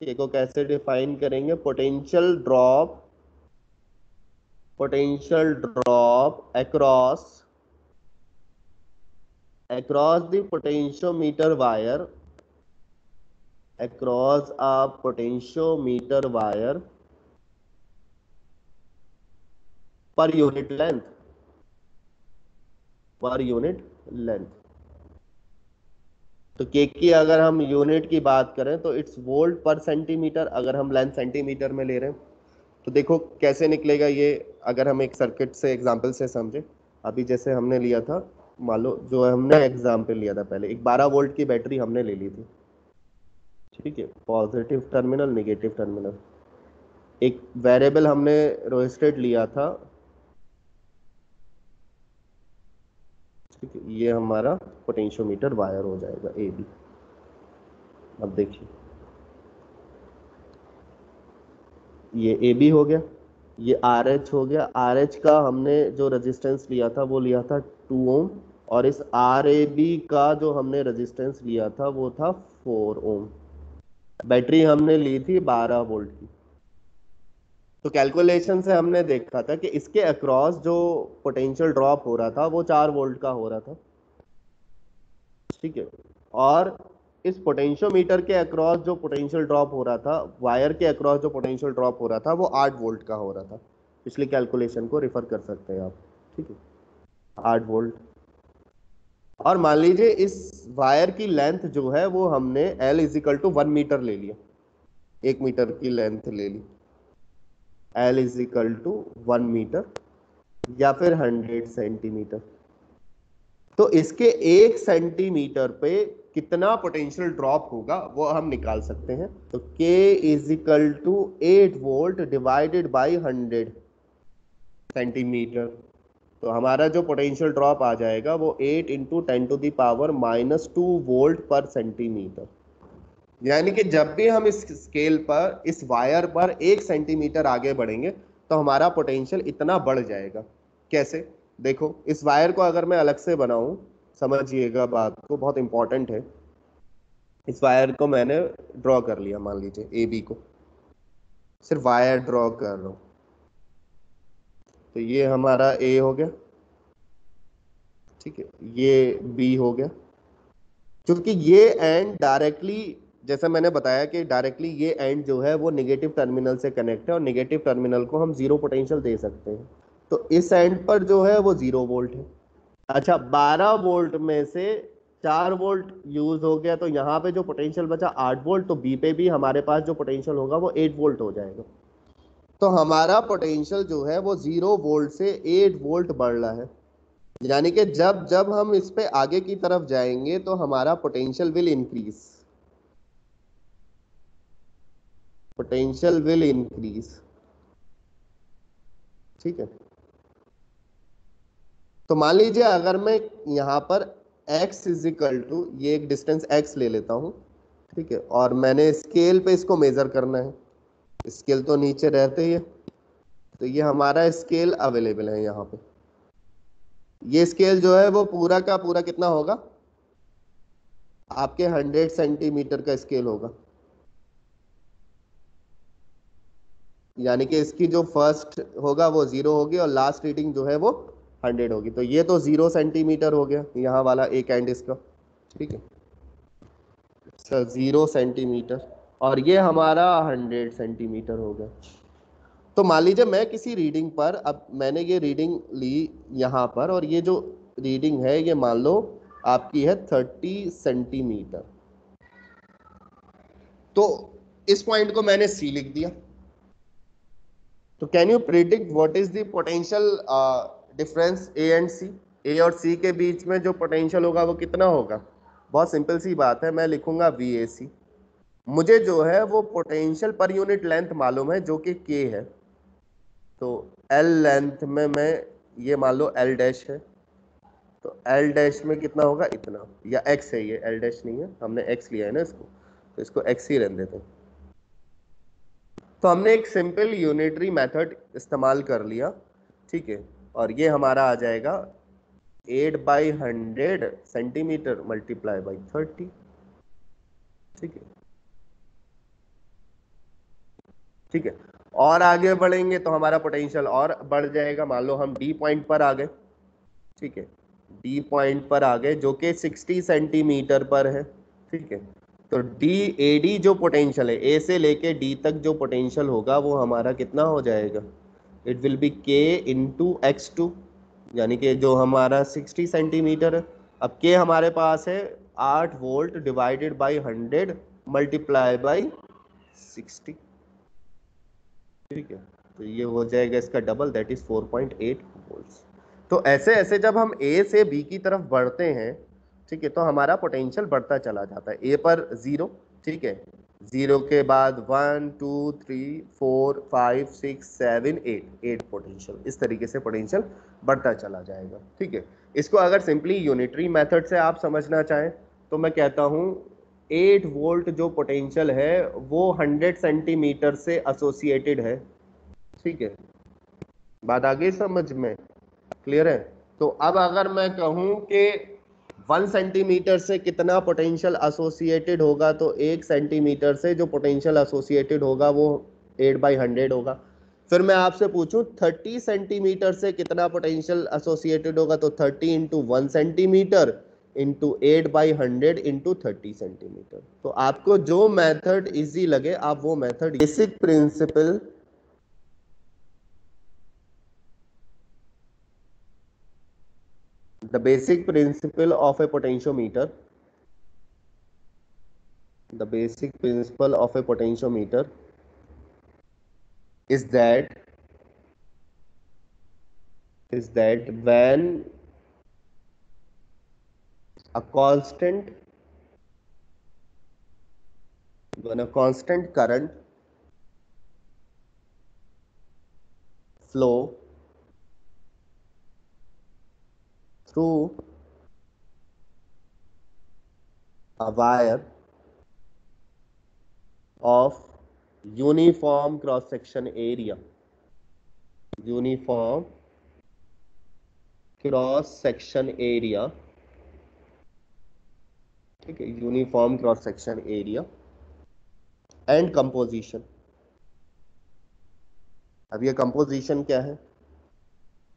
K को कैसे डिफाइन करेंगे, potential drop across the potentiometer wire, across a potentiometer wire per unit length, तो के की अगर हम यूनिट की बात करें तो इट्स वोल्ट पर सेंटीमीटर, अगर हम लेंथ सेंटीमीटर में ले रहे हैं तो देखो कैसे निकलेगा ये। अगर हम एक सर्किट से एग्जांपल से समझे, अभी जैसे हमने लिया था, मान लो जो हमने एग्जांपल लिया था पहले, एक 12 वोल्ट की बैटरी हमने ले ली थी, ठीक है, पॉजिटिव टर्मिनल नेगेटिव टर्मिनल। एक वेरिएबल हमने रोस्टेट लिया था, ठीक है, ये हमारा पोटेंशियोमीटर वायर हो जाएगा ए बी। अब देखिए ये ए बी हो गया, ये आर एच हो गया। आर एच का हमने जो रेजिस्टेंस लिया था वो लिया था 2 ओम, और इस आर ए बी का जो हमने रेजिस्टेंस लिया था वो था 4 ओम। बैटरी हमने ली थी 12 वोल्ट की। तो कैलकुलेशन से हमने देखा था कि इसके अक्रॉस जो पोटेंशियल ड्रॉप हो रहा था वो 4 वोल्ट का हो रहा था, ठीक है। और इस पोटेंशियोमीटर के अक्रॉस जो पोटेंशियल ड्रॉप हो रहा था, वायर के अक्रॉस जो पोटेंशियल ड्रॉप हो रहा था वो 8 वोल्ट का हो रहा था। पिछली कैलकुलेशन को रिफर कर सकते हैं आप, ठीक है, 8 वोल्ट। और मान लीजिए इस वायर की लेंथ जो है वो हमने L इजिकल टू 1 मीटर ले लिया, 1 मीटर की लेंथ ले ली, L इजिकल टू 1 मीटर या फिर 100 सेंटीमीटर। तो इसके 1 सेंटीमीटर पे कितना पोटेंशियल ड्रॉप होगा वो हम निकाल सकते हैं। तो K is equal to 8 volt divided by 100 centimetre. तो हमारा जो पोटेंशियल ड्रॉप आ जाएगा वो 8 इंटू 10⁻⁻2 वोल्ट पर सेंटीमीटर। यानी कि जब भी हम इस स्केल पर, इस वायर पर 1 सेंटीमीटर आगे बढ़ेंगे तो हमारा पोटेंशियल इतना बढ़ जाएगा। कैसे? देखो इस वायर को अगर मैं अलग से बनाऊं, समझिएगा बात को, बहुत इंपॉर्टेंट है। इस वायर को मैंने ड्रॉ कर लिया, मान लीजिए ए बी को, सिर्फ वायर ड्रॉ कर रहा हूं। तो ये हमारा ए हो गया, ठीक है, ये बी हो गया। क्योंकि ये एंड डायरेक्टली, जैसा मैंने बताया कि डायरेक्टली ये एंड जो है वो नेगेटिव टर्मिनल से कनेक्ट है, और नेगेटिव टर्मिनल को हम 0 पोटेंशियल दे सकते हैं। तो इस एंड पर जो है वो 0 वोल्ट है। अच्छा, 12 वोल्ट में से 4 वोल्ट यूज हो गया, तो यहाँ पे जो पोटेंशियल बचा 8 वोल्ट, तो बी पे भी हमारे पास जो पोटेंशियल होगा वो 8 वोल्ट हो जाएगा। तो हमारा पोटेंशियल जो है वो 0 वोल्ट से 8 वोल्ट बढ़ रहा है। यानी कि जब जब हम इस पे आगे की तरफ जाएंगे तो हमारा potential will increase, potential will increase, ठीक है। तो मान लीजिए अगर मैं यहाँ पर x इजिकल टू, ये एक डिस्टेंस x ले लेता हूँ, ठीक है, और मैंने स्केल पे इसको मेजर करना है। स्केल तो नीचे रहते ही है, तो ये हमारा स्केल अवेलेबल है यहाँ पे। ये स्केल जो है वो पूरा का पूरा कितना होगा, आपके 100 सेंटीमीटर का स्केल होगा। यानी कि इसकी जो फर्स्ट होगा वो 0 होगी और लास्ट रीडिंग जो है वो 100 होगी। तो ये तो 0 सेंटीमीटर हो गया यहाँ वाला एक एंड इसका, ठीक है सर, 0 सेंटीमीटर, और ये हमारा 100 सेंटीमीटर हो गया। तो मान लीजिए मैं किसी रीडिंग पर, अब मैंने ये रीडिंग ली यहाँ पर, और ये जो रीडिंग है ये मान लो आपकी है 30 सेंटीमीटर। तो इस पॉइंट को मैंने C लिख दिया। तो can you predict what is the potential difference A and C? A और सी के बीच में जो पोटेंशियल होगा वो कितना होगा? बहुत सिंपल सी बात है, मैं लिखूंगा VAC। मुझे जो है वो पोटेंशियल पर यूनिट लेंथ मालूम है जो कि K है। तो L लेंथ में मैं, ये मान लो L डैश है, तो L डैश में कितना होगा, इतना, या X है, ये L डैश नहीं है, हमने X लिया है ना इसको, तो इसको X ही रहने देते हैं। तो हमने एक सिंपल यूनिटरी मेथड इस्तेमाल कर लिया, ठीक है, और ये हमारा आ जाएगा 8/100 सेंटीमीटर मल्टीप्लाई बाई 30, ठीक है, ठीक है। और आगे बढ़ेंगे तो हमारा पोटेंशियल और बढ़ जाएगा। मान लो हम डी पॉइंट पर आ गए, ठीक है, डी पॉइंट पर आ गए जो कि 60 सेंटीमीटर पर है, ठीक है। तो AD जो पोटेंशियल है, ए से लेके डी तक जो पोटेंशियल होगा वो हमारा कितना हो जाएगा, it will be K into X2, यानी कि जो हमारा 60 सेंटीमीटर है, अब के हमारे पास है 8 volt divided by 100 multiply by 60, ठीक है। तो ये हो जाएगा इसका डबल, दैट इज 4.8 वोल्ट्स। तो ऐसे ऐसे जब हम ए से बी की तरफ बढ़ते हैं, ठीक है, तो हमारा पोटेंशियल बढ़ता चला जाता है। ए पर 0, ठीक है, 0 के बाद 1 2 3 4 5 6 7 8 पोटेंशियल, इस तरीके से पोटेंशियल बढ़ता चला जाएगा, ठीक है। इसको अगर सिंपली यूनिटरी मेथड से आप समझना चाहें तो मैं कहता हूं 8 वोल्ट जो पोटेंशियल है वो 100 सेंटीमीटर से एसोसिएटेड है, ठीक है। बात आ गई समझ में, क्लियर है। तो अब अगर मैं कहूं कि 1 सेंटीमीटर से कितना पोटेंशियल एसोसिएटेड होगा, तो 1 सेंटीमीटर से जो पोटेंशियल एसोसिएटेड होगा वो 8/100 होगा। फिर मैं आपसे पूछूं 30 सेंटीमीटर से कितना पोटेंशियल एसोसिएटेड होगा, तो 30 into 1 centimetre into 8/100 into 30 centimetre. तो आपको जो मेथड इजी लगे आप वो method, basic principle the basic principle of a potentiometer, the basic principle of a potentiometer is that when a constant current flow through a wire of uniform cross section area, uniform cross section area, ठीक है, uniform cross section area and composition. अब ये composition क्या है?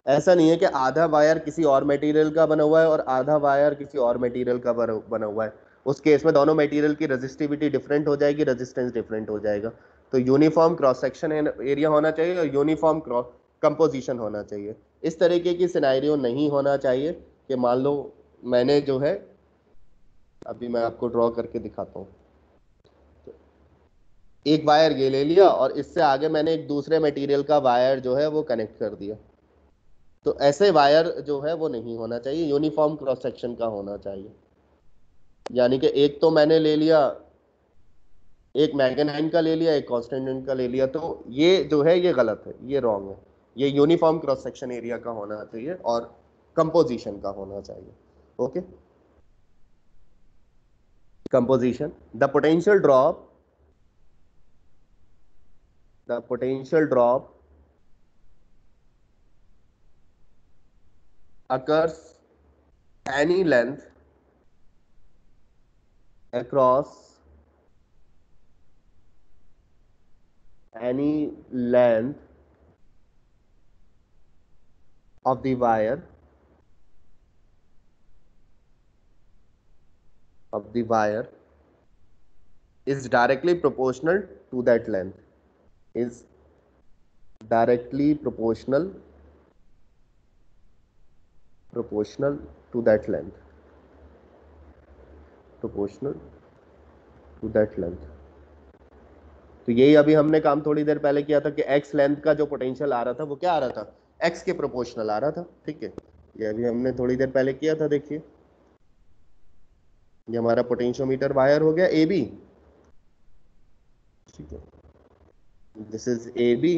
ऐसा नहीं है कि आधा वायर किसी और मटेरियल का बना हुआ है और आधा वायर किसी और मटेरियल का बना हुआ है। उस केस में दोनों मटेरियल की रेजिस्टिविटी डिफरेंट हो जाएगी, रेजिस्टेंस डिफरेंट हो जाएगा। तो यूनिफॉर्म क्रॉस सेक्शन एरिया होना चाहिए और यूनिफॉर्म क्रॉस कंपोजिशन होना चाहिए। इस तरीके की सिनेरियो नहीं होना चाहिए कि मान लो मैंने जो है, अभी मैं आपको ड्रॉ करके दिखाता हूँ, एक वायर ये ले लिया और इससे आगे मैंने एक दूसरे मटेरियल का वायर जो है वो कनेक्ट कर दिया। तो ऐसे वायर जो है वो नहीं होना चाहिए, यूनिफॉर्म क्रॉस सेक्शन का होना चाहिए। यानी कि एक तो मैंने ले लिया, एक मैगनाइन का ले लिया, एक कॉन्स्टेंटेंट का ले लिया, तो ये जो है ये गलत है, ये रॉन्ग है। ये यूनिफॉर्म क्रॉस सेक्शन एरिया का होना चाहिए और कंपोजिशन का होना चाहिए। Okay, composition, the potential drop occurs any length across any length of the wire is directly proportional to that length, is directly proportional to that length, proportional to that length। तो यही अभी हमने काम थोड़ी देर पहले किया था कि x लेंथ का जो पोटेंशियल आ रहा था वो क्या आ रहा था, x के प्रोपोर्शनल आ रहा था, ठीक है। ये अभी हमने थोड़ी देर पहले किया था। देखिए ये हमारा पोटेंशियोमीटर वायर हो गया ए बी, ठीक है, दिस इज ए बी।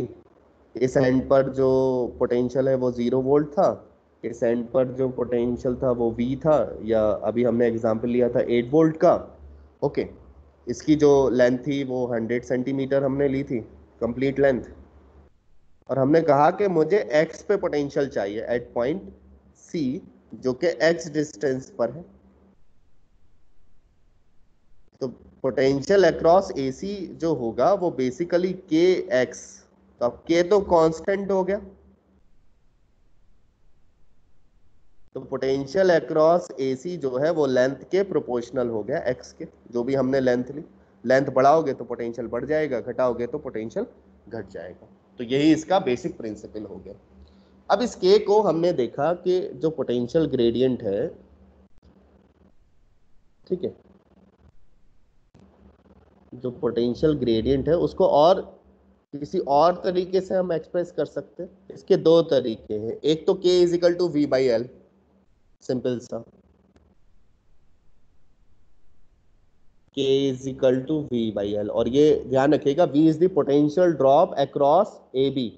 इस एंड पर जो पोटेंशियल है वो 0 वोल्ट था, इस एंड पर जो पोटेंशियल था वो V था, या अभी हमने एग्जांपल लिया था 8 वोल्ट का। ओके, इसकी जो लेंथ थी वो 100 सेंटीमीटर हमने ली थी, कंप्लीट लेंथ। और हमने कहा कि मुझे x पे पोटेंशियल चाहिए एट पॉइंट C, जो कि x डिस्टेंस पर है। तो पोटेंशियल अक्रॉस AC जो होगा वो बेसिकली kx, तो अब k तो कांस्टेंट हो गया, तो पोटेंशियल अक्रॉस AC जो है वो लेंथ के प्रोपोर्शनल हो गया x के, जो भी हमने लेंथ ली। लेंथ बढ़ाओगे तो पोटेंशियल बढ़ जाएगा, घटाओगे तो पोटेंशियल घट जाएगा। तो यही इसका बेसिक प्रिंसिपल हो गया। अब इस k को हमने देखा कि जो पोटेंशियल ग्रेडियंट है ठीक है, जो पोटेंशियल ग्रेडियंट है उसको और किसी और तरीके से हम एक्सप्रेस कर सकते हैं। इसके दो तरीके हैं, एक तो k is equal to V by L, simple सा, k is equal to V by L, और ये ध्यान रखिएगा v is the potential drop across A B,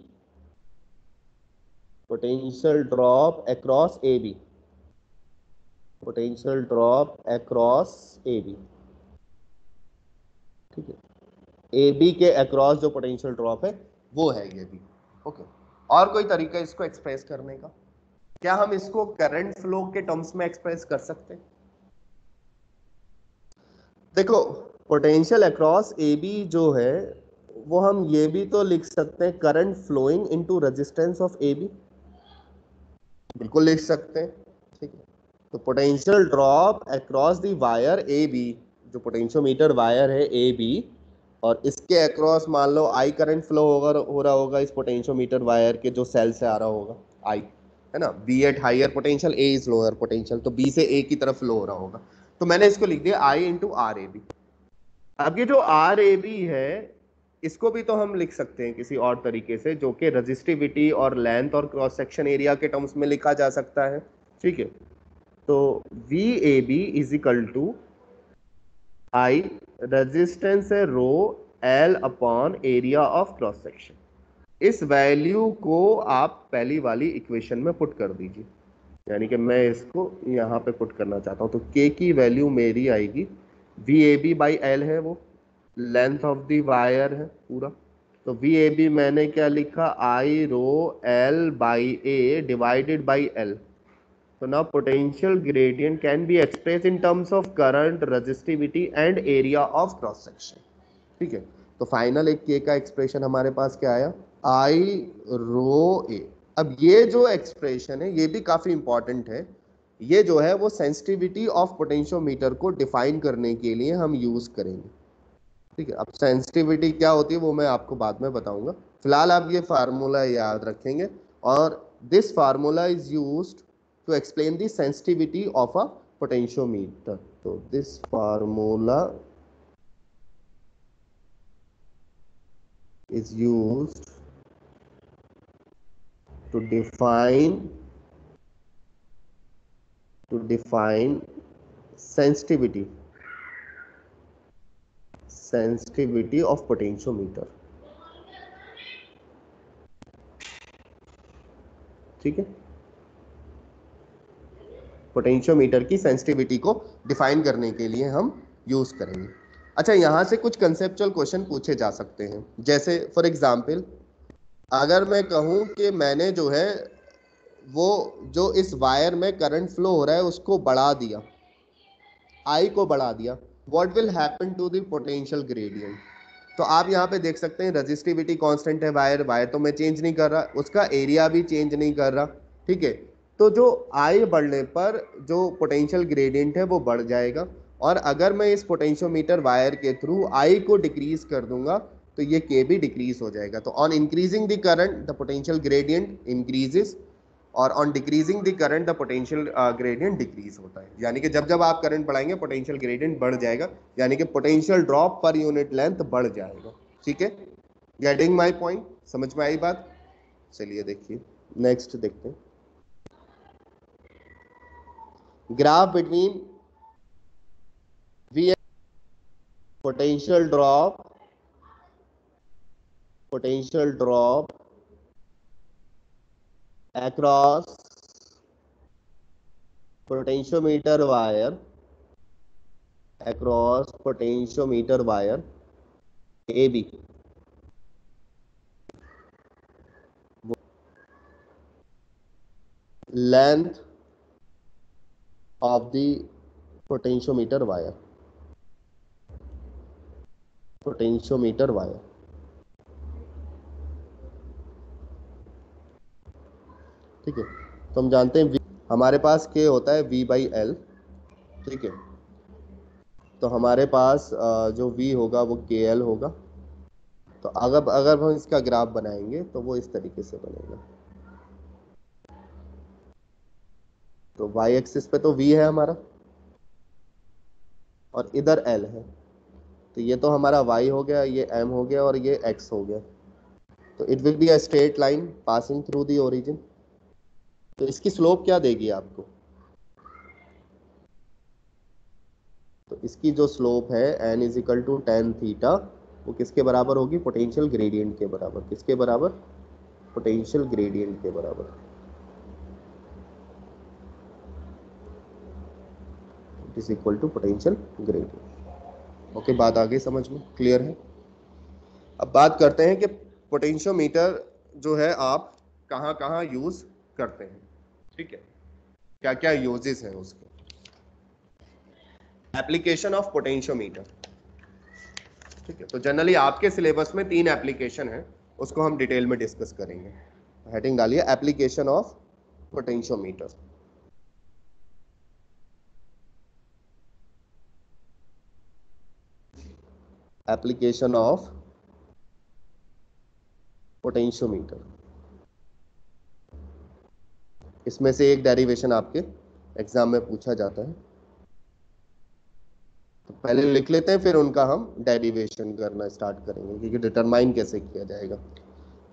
potential drop across A B, potential drop across A B, ठीक है, A B के across जो potential drop है वो है ये भी। ओके, और कोई तरीका इसको एक्सप्रेस करने का? क्या हम इसको करंट फ्लो के टर्म्स में एक्सप्रेस कर सकते हैं? देखो, पोटेंशियल अक्रॉस ए बी जो है वो हम ये भी तो लिख सकते हैं, current flowing into resistance of A B, बिल्कुल लिख सकते हैं, ठीक है। तो potential drop across the wire A B, जो पोटेंशियोमीटर वायर है ए बी, और इसके अक्रॉस मान लो आई करंट फ्लो हो रहा होगा इस पोटेंशियोमीटर वायर के जो सेल से आ रहा होगा, आई है ना, B at higher potential, A is lower potential, तो बी से ए की तरफ फ्लो हो रहा होगा, तो मैंने इसको लिख दिया आई इंटू आर ए बी। अब ये जो आर ए बी है इसको भी तो हम लिख सकते हैं किसी और तरीके से, जो कि रजिस्टिविटी और लेंथ और क्रॉस सेक्शन एरिया के टर्म्स में लिखा जा सकता है, ठीक है। तो V A B is equal to I, resistance है rho, L upon area of cross section. इस वैल्यू को आप पहली वाली इक्वेशन में पुट कर दीजिए, यानी कि मैं इसको यहाँ पे पुट करना चाहता हूँ, तो k की वैल्यू मेरी आएगी, V A B by L है, वो लेंथ ऑफ द वायर है पूरा, तो वी ए बी मैंने क्या लिखा, I rho L by A divided by L. So now potential gradient can be expressed in terms of current, resistivity and area of cross section, ठीक है। तो final एक k का एक्सप्रेशन हमारे पास क्या आया, आई रो ए। अब ये जो एक्सप्रेशन है ये भी काफी इंपॉर्टेंट है, ये जो है वो सेंसिटिविटी ऑफ पोटेंशियोमीटर को डिफाइन करने के लिए हम यूज करेंगे, ठीक है। अब सेंसिटिविटी क्या होती है वो मैं आपको बाद में बताऊंगा, फिलहाल आप ये फार्मूला याद रखेंगे, और this formula is used to explain the sensitivity of a potentiometer. So this formula is used to define sensitivity of potentiometer, ठीक है। पोटेंशियोमीटर की सेंसिटिविटी को डिफाइन करने के लिए हम यूज करेंगे। अच्छा, यहाँ से कुछ कंसेप्चुअल क्वेश्चन पूछे जा सकते हैं, जैसे फॉर एग्जांपल अगर मैं कहूँ कि मैंने जो है वो जो इस वायर में करंट फ्लो हो रहा है उसको बढ़ा दिया, आई को बढ़ा दिया, what will happen to the potential gradient? तो आप यहाँ पे देख सकते हैं रजिस्टिविटी कांस्टेंट है, वायर वायर तो मैं चेंज नहीं कर रहा, उसका एरिया भी चेंज नहीं कर रहा, ठीक है। तो जो आई बढ़ने पर जो पोटेंशियल ग्रेडियंट है वो बढ़ जाएगा, और अगर मैं इस पोटेंशियोमीटर वायर के थ्रू आई को डिक्रीज कर दूंगा तो ये के भी डिक्रीज हो जाएगा। तो on increasing the current the potential gradient increases, और on decreasing the current the potential gradient decrease होता है, यानी कि जब जब आप करंट बढ़ाएंगे पोटेंशियल ग्रेडियंट बढ़ जाएगा, यानी कि potential drop per unit length बढ़ जाएगा, ठीक है। गेटिंग माय पॉइंट, समझ में आई बात? चलिए देखिए नेक्स्ट देखते हैं, graph between V potential drop across potentiometer wire AB, length of the potentiometer wire, ठीक है। तो हम जानते हैं हमारे पास K होता है V बाई एल, ठीक है। तो हमारे पास जो V होगा वो KL होगा। तो अगर हम इसका ग्राफ बनाएंगे तो वो इस तरीके से बनेगा, तो y एक्सिस पे तो V है हमारा, और इधर L है, तो ये तो हमारा y हो गया, ये m हो गया और ये x हो गया। तो it will be a straight line passing through the origin. तो इसकी स्लोप क्या देगी आपको? तो इसकी जो स्लोप है n is equal to tan theta, वो किसके बराबर होगी? पोटेंशियल ग्रेडियंट के बराबर। किसके बराबर? पोटेंशियल ग्रेडियंट के बराबर। It is equal to potential gradient. Okay, बात आ गई समझ में? क्लियर है? अब बात करते हैं कि पोटेंशियोमीटर जो है आप कहाँ कहाँ यूज करते हैं। ठीक है, क्या क्या यूजेस हैं उसके। Application of potentiometer. ठीक है, तो जनरली आपके सिलेबस में 3 एप्लीकेशन है, उसको हम डिटेल में डिस्कस करेंगे। हेडिंग डालिए application of potentiometer. Application of potentiometer. इसमें से एक डेरिवेशन आपके एग्जाम में पूछा जाता है, तो पहले लिख लेते हैं, फिर उनका हम डेरिवेशन करना स्टार्ट करेंगे, क्योंकि डिटरमाइन कैसे किया जाएगा।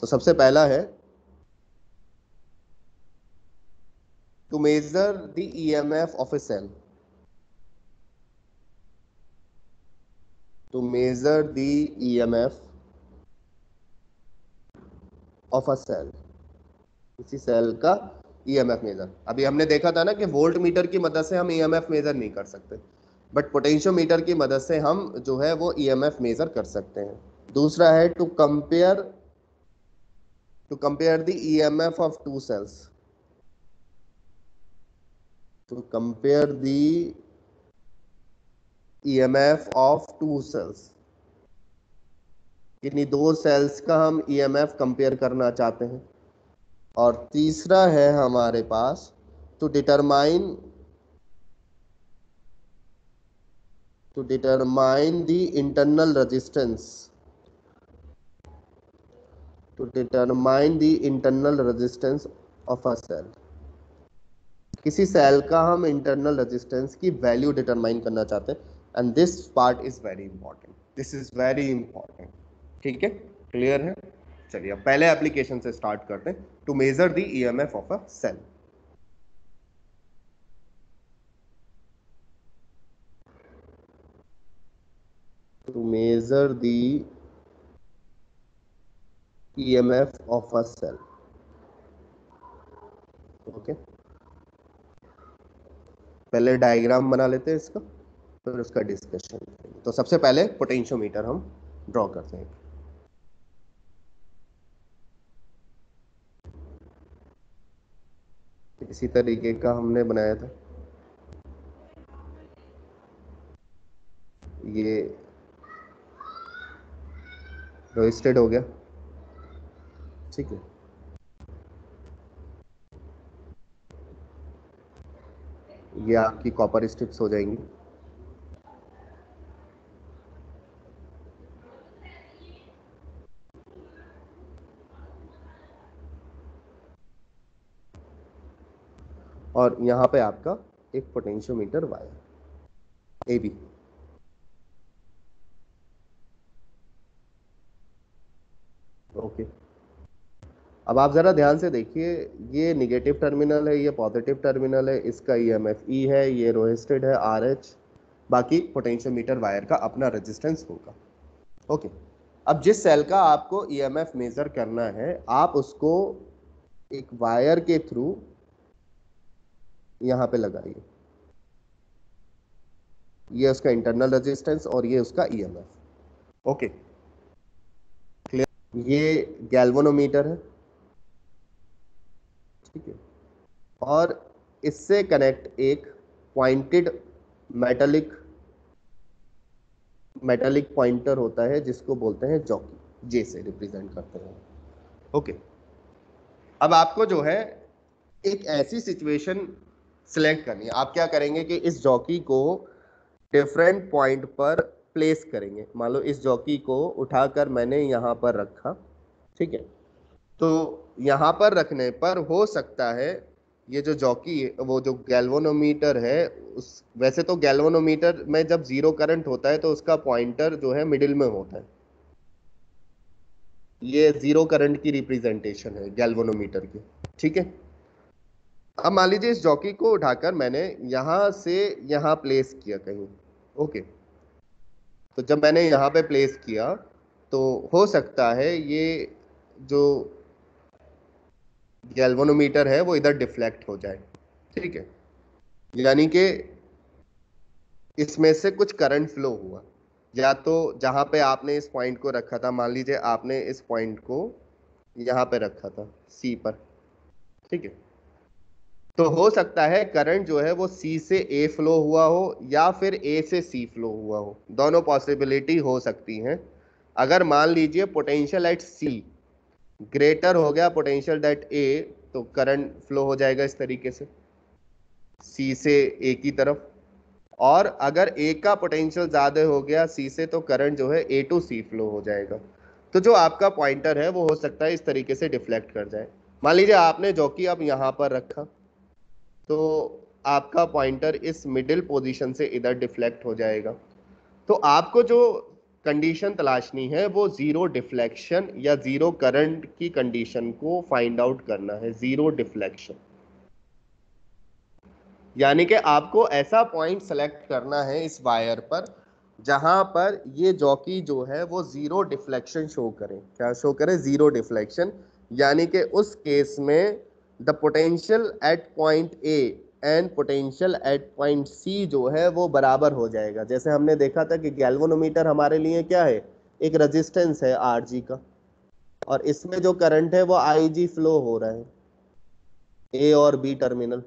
तो सबसे पहला है to measure the EMF of a cell. To measure the EMF of a cell, किसी सेल का ईएमएफ मेजर। अभी हमने देखा था ना कि वोल्ट मीटर की मदद से हम ईएमएफ मेजर नहीं कर सकते, बट पोटेंशियोमीटर की मदद से हम जो है वो ईएमएफ मेजर कर सकते हैं। दूसरा है to compare the EMF of two cells. To compare the EMF of two cells, किन्हीं दो सेल्स का हम ईएमएफ कंपेयर करना चाहते हैं। और तीसरा है हमारे पास to determine the internal resistance. To determine the internal resistance of a cell, किसी सेल का हम इंटरनल रेजिस्टेंस की वैल्यू डिटरमाइन करना चाहते हैं। And this part is very important, this is very important. ठीक है, क्लियर है? चलिए अब पहले एप्लीकेशन से स्टार्ट करते हैं। To measure the EMF of a cell. To measure the EMF of a cell. Okay, पहले डायग्राम बना लेते हैं इसका, फिर उसका डिस्कशन करेंगे। तो सबसे पहले पोटेंशियोमीटर हम ड्रॉ करते हैं। इसी तरीके का हमने बनाया था, ये रोस्टेड हो गया। ठीक है, ये आपकी कॉपर स्ट्रिप्स हो जाएंगी। और यहाँ पे आपका एक पोटेंशियोमीटर वायर AB। ओके, अब आप जरा ध्यान से देखिए, ये निगेटिव टर्मिनल है, ये पॉजिटिव टर्मिनल है, इसका EMF E है, ये रोस्टेड है RH। बाकी पोटेंशियोमीटर वायर का अपना रेजिस्टेंस होगा। ओके, अब जिस सेल का आपको EMF मेजर करना है, आप उसको एक वायर के थ्रू यहाँ पे लगाइए। ये उसका इंटरनल रेजिस्टेंस और ये उसका EMF। Okay, clear? ये गैल्वेनोमीटर है, ठीक है, और इससे कनेक्ट एक पॉइंटेड मेटालिक पॉइंटर होता है, जिसको बोलते हैं जॉकी, जे से रिप्रेजेंट करते हैं। ओके, अब आपको जो है एक ऐसी सिचुएशन सिलेक्ट करनी है। आप क्या करेंगे कि इस जॉकी को डिफरेंट पॉइंट पर प्लेस करेंगे। मान लो इस जॉकी को उठाकर मैंने यहाँ पर रखा, ठीक है, तो यहाँ पर रखने पर हो सकता है ये जो जॉकी वो जो गैल्वेनोमीटर है, उस वैसे तो गैल्वेनोमीटर में जब जीरो करंट होता है तो उसका पॉइंटर जो है मिडिल में होता है। ये जीरो करंट की रिप्रेजेंटेशन है गैल्वेनोमीटर की, ठीक है। अब मान लीजिए इस जॉकी को उठाकर मैंने यहां से यहां प्लेस किया कहीं, ओके। तो जब मैंने यहाँ पे प्लेस किया तो हो सकता है ये जो गैल्वेनोमीटर है वो इधर डिफ्लेक्ट हो जाए, ठीक है। यानी कि इसमें से कुछ करंट फ्लो हुआ, या तो जहां पे आपने इस पॉइंट को रखा था, मान लीजिए आपने इस पॉइंट को यहाँ पे रखा था सी पर, ठीक है। तो हो सकता है करंट जो है वो सी से ए फ्लो हुआ हो या फिर ए से सी फ्लो हुआ हो, दोनों पॉसिबिलिटी हो सकती हैं। अगर मान लीजिए पोटेंशियल एट सी ग्रेटर हो गया पोटेंशियल एट ए, तो करंट फ्लो हो जाएगा इस तरीके से सी से ए की तरफ। और अगर ए का पोटेंशियल ज्यादा हो गया सी से, तो करंट जो है ए टू सी फ्लो हो जाएगा। तो जो आपका पॉइंटर है वो हो सकता है इस तरीके से डिफ्लेक्ट कर जाए। मान लीजिए आपने जॉकी अब यहां पर रखा, तो आपका पॉइंटर इस मिडिल पोजीशन से इधर डिफ्लेक्ट हो जाएगा। तो आपको जो कंडीशन तलाशनी है वो जीरो डिफ्लेक्शन या जीरो करंट की कंडीशन को फाइंड आउट करना है, जीरो डिफ्लेक्शन। यानी कि आपको ऐसा पॉइंट सेलेक्ट करना है इस वायर पर जहां पर ये जॉकी जो है वो जीरो डिफ्लेक्शन शो करे। क्या शो करे? Zero deflection. यानी कि उस केस में the potential at point A and potential at point C जो है वो बराबर हो जाएगा। जैसे हमने देखा था कि गैल्वेनोमीटर हमारे लिए क्या है, एक रेजिस्टेंस है आर जी का, और इसमें जो करंट है वो आई जी फ्लो हो रहा है ए और बी टर्मिनल।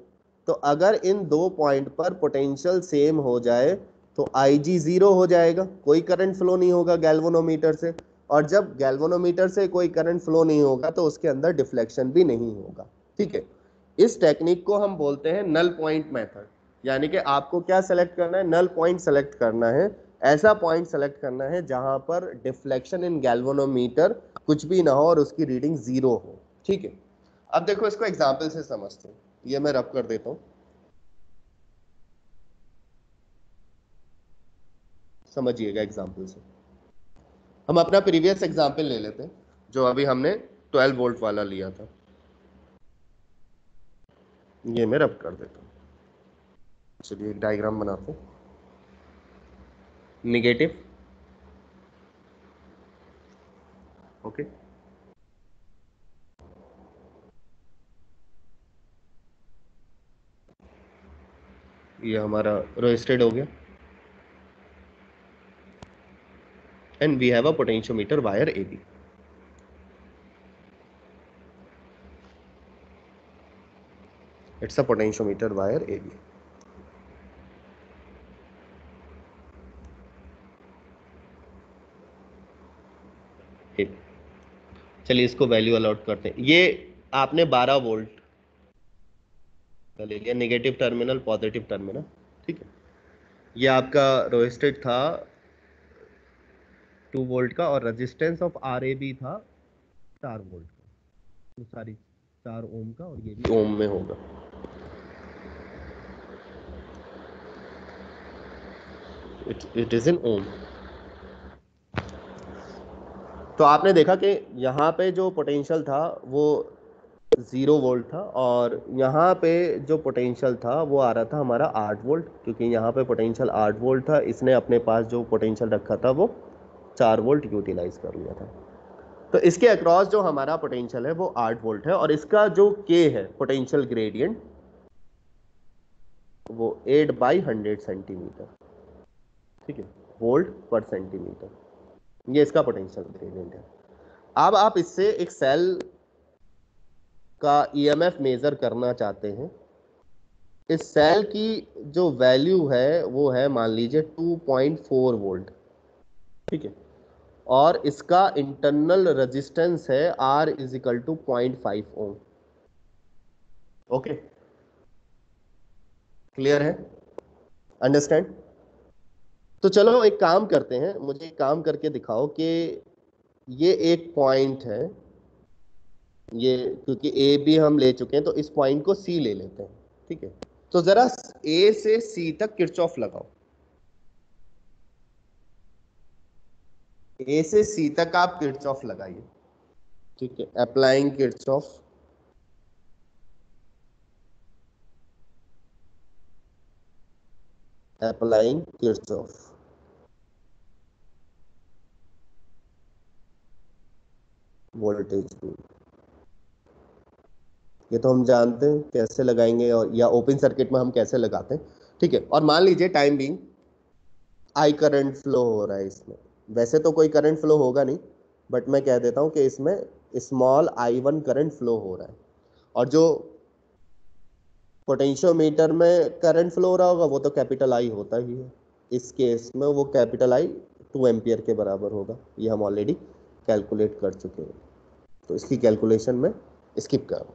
तो अगर इन दो पॉइंट पर पोटेंशियल सेम हो जाए तो आई जी जीरो हो जाएगा, कोई करंट फ्लो नहीं होगा गैल्वेनोमीटर से। और जब गैल्वेनोमीटर से कोई करंट फ्लो नहीं होगा तो उसके अंदर डिफ्लेक्शन भी नहीं होगा, ठीक है। इस टेक्निक को हम बोलते हैं नल पॉइंट मेथड। यानी कि आपको क्या सेलेक्ट करना है? नल पॉइंट सेलेक्ट करना है। ऐसा पॉइंट सेलेक्ट करना है जहां पर डिफ्लेक्शन इन गैल्वेनोमीटर कुछ भी ना हो और उसकी रीडिंग जीरो हो, ठीक है। अब देखो इसको एग्जाम्पल से समझते हैं। ये मैं रब कर देता हूं, समझिएगा एग्जाम्पल से। हम अपना प्रीवियस एग्जाम्पल ले लेते हैं जो अभी हमने 12 वोल्ट वाला लिया था। ये मैं रब कर देता हूं। चलिए एक डायग्राम बनाते हैं। Negative, okay. ये हमारा रजिस्टेड हो गया and we have a potentiometer wire A B. It's a potentiometer wire A B. चलिए इसको वैल्यू अलॉट करते हैं। ये आपने 12 वोल्ट का ले लिया, नेगेटिव टर्मिनल पॉजिटिव टर्मिनल, ठीक है। ये आपका रोस्टेड था 2 वोल्ट का और resistance of R A B था 4 वोल्ट का, तो सारी 4 ओम का, और ये भी ओम में होगा। इट इज इन ओम। तो आपने देखा कि यहाँ पे जो पोटेंशियल था वो 0 वोल्ट था, और यहाँ पे जो पोटेंशियल था वो आ रहा था हमारा 8 वोल्ट, क्योंकि यहाँ पे पोटेंशियल 8 वोल्ट था, इसने अपने पास जो पोटेंशियल रखा था वो 4 वोल्ट यूटिलाइज कर लिया था। तो इसके अक्रॉस जो हमारा पोटेंशियल है वो 8 वोल्ट है, और इसका जो के है पोटेंशियल ग्रेडियंट वो 8/100 सेंटीमीटर, ठीक है, वोल्ट पर सेंटीमीटर। ये इसका पोटेंशियल ग्रेडियंट है। अब आप इससे एक सेल का ईएमएफ मेजर करना चाहते हैं। इस सेल की जो वैल्यू है वो है मान लीजिए 2.4 वोल्ट, ठीक है, और इसका इंटरनल रेजिस्टेंस है R is equal to 0.5 ohm. Okay, clear है? अंडरस्टैंड? तो चलो एक काम करते हैं, मुझे एक काम करके दिखाओ कि ये एक पॉइंट है, ये क्योंकि ए भी हम ले चुके हैं तो इस पॉइंट को सी ले लेते हैं, ठीक है। तो जरा ए से सी तक किरचॉफ लगाओ, ए से सी तक आप किरचॉफ लगाइए, ठीक है। Applying Kirchhoff, applying Kirchhoff, voltage rule. ये तो हम जानते हैं कैसे लगाएंगे, और या ओपन सर्किट में हम कैसे लगाते हैं, ठीक है। और मान लीजिए time being I current flow हो रहा है इसमें, वैसे तो कोई करंट फ्लो होगा नहीं, बट मैं कह देता हूं कि इसमें स्मॉल I1 करंट फ्लो हो रहा है, और जो पोटेंशियोमीटर में करंट फ्लो हो रहा होगा वो तो कैपिटल आई होता ही है। इस केस में वो कैपिटल आई 2 एम्पियर के बराबर होगा, ये हम ऑलरेडी कैलकुलेट कर चुके हैं, तो इसकी कैलकुलेशन में स्किप करो।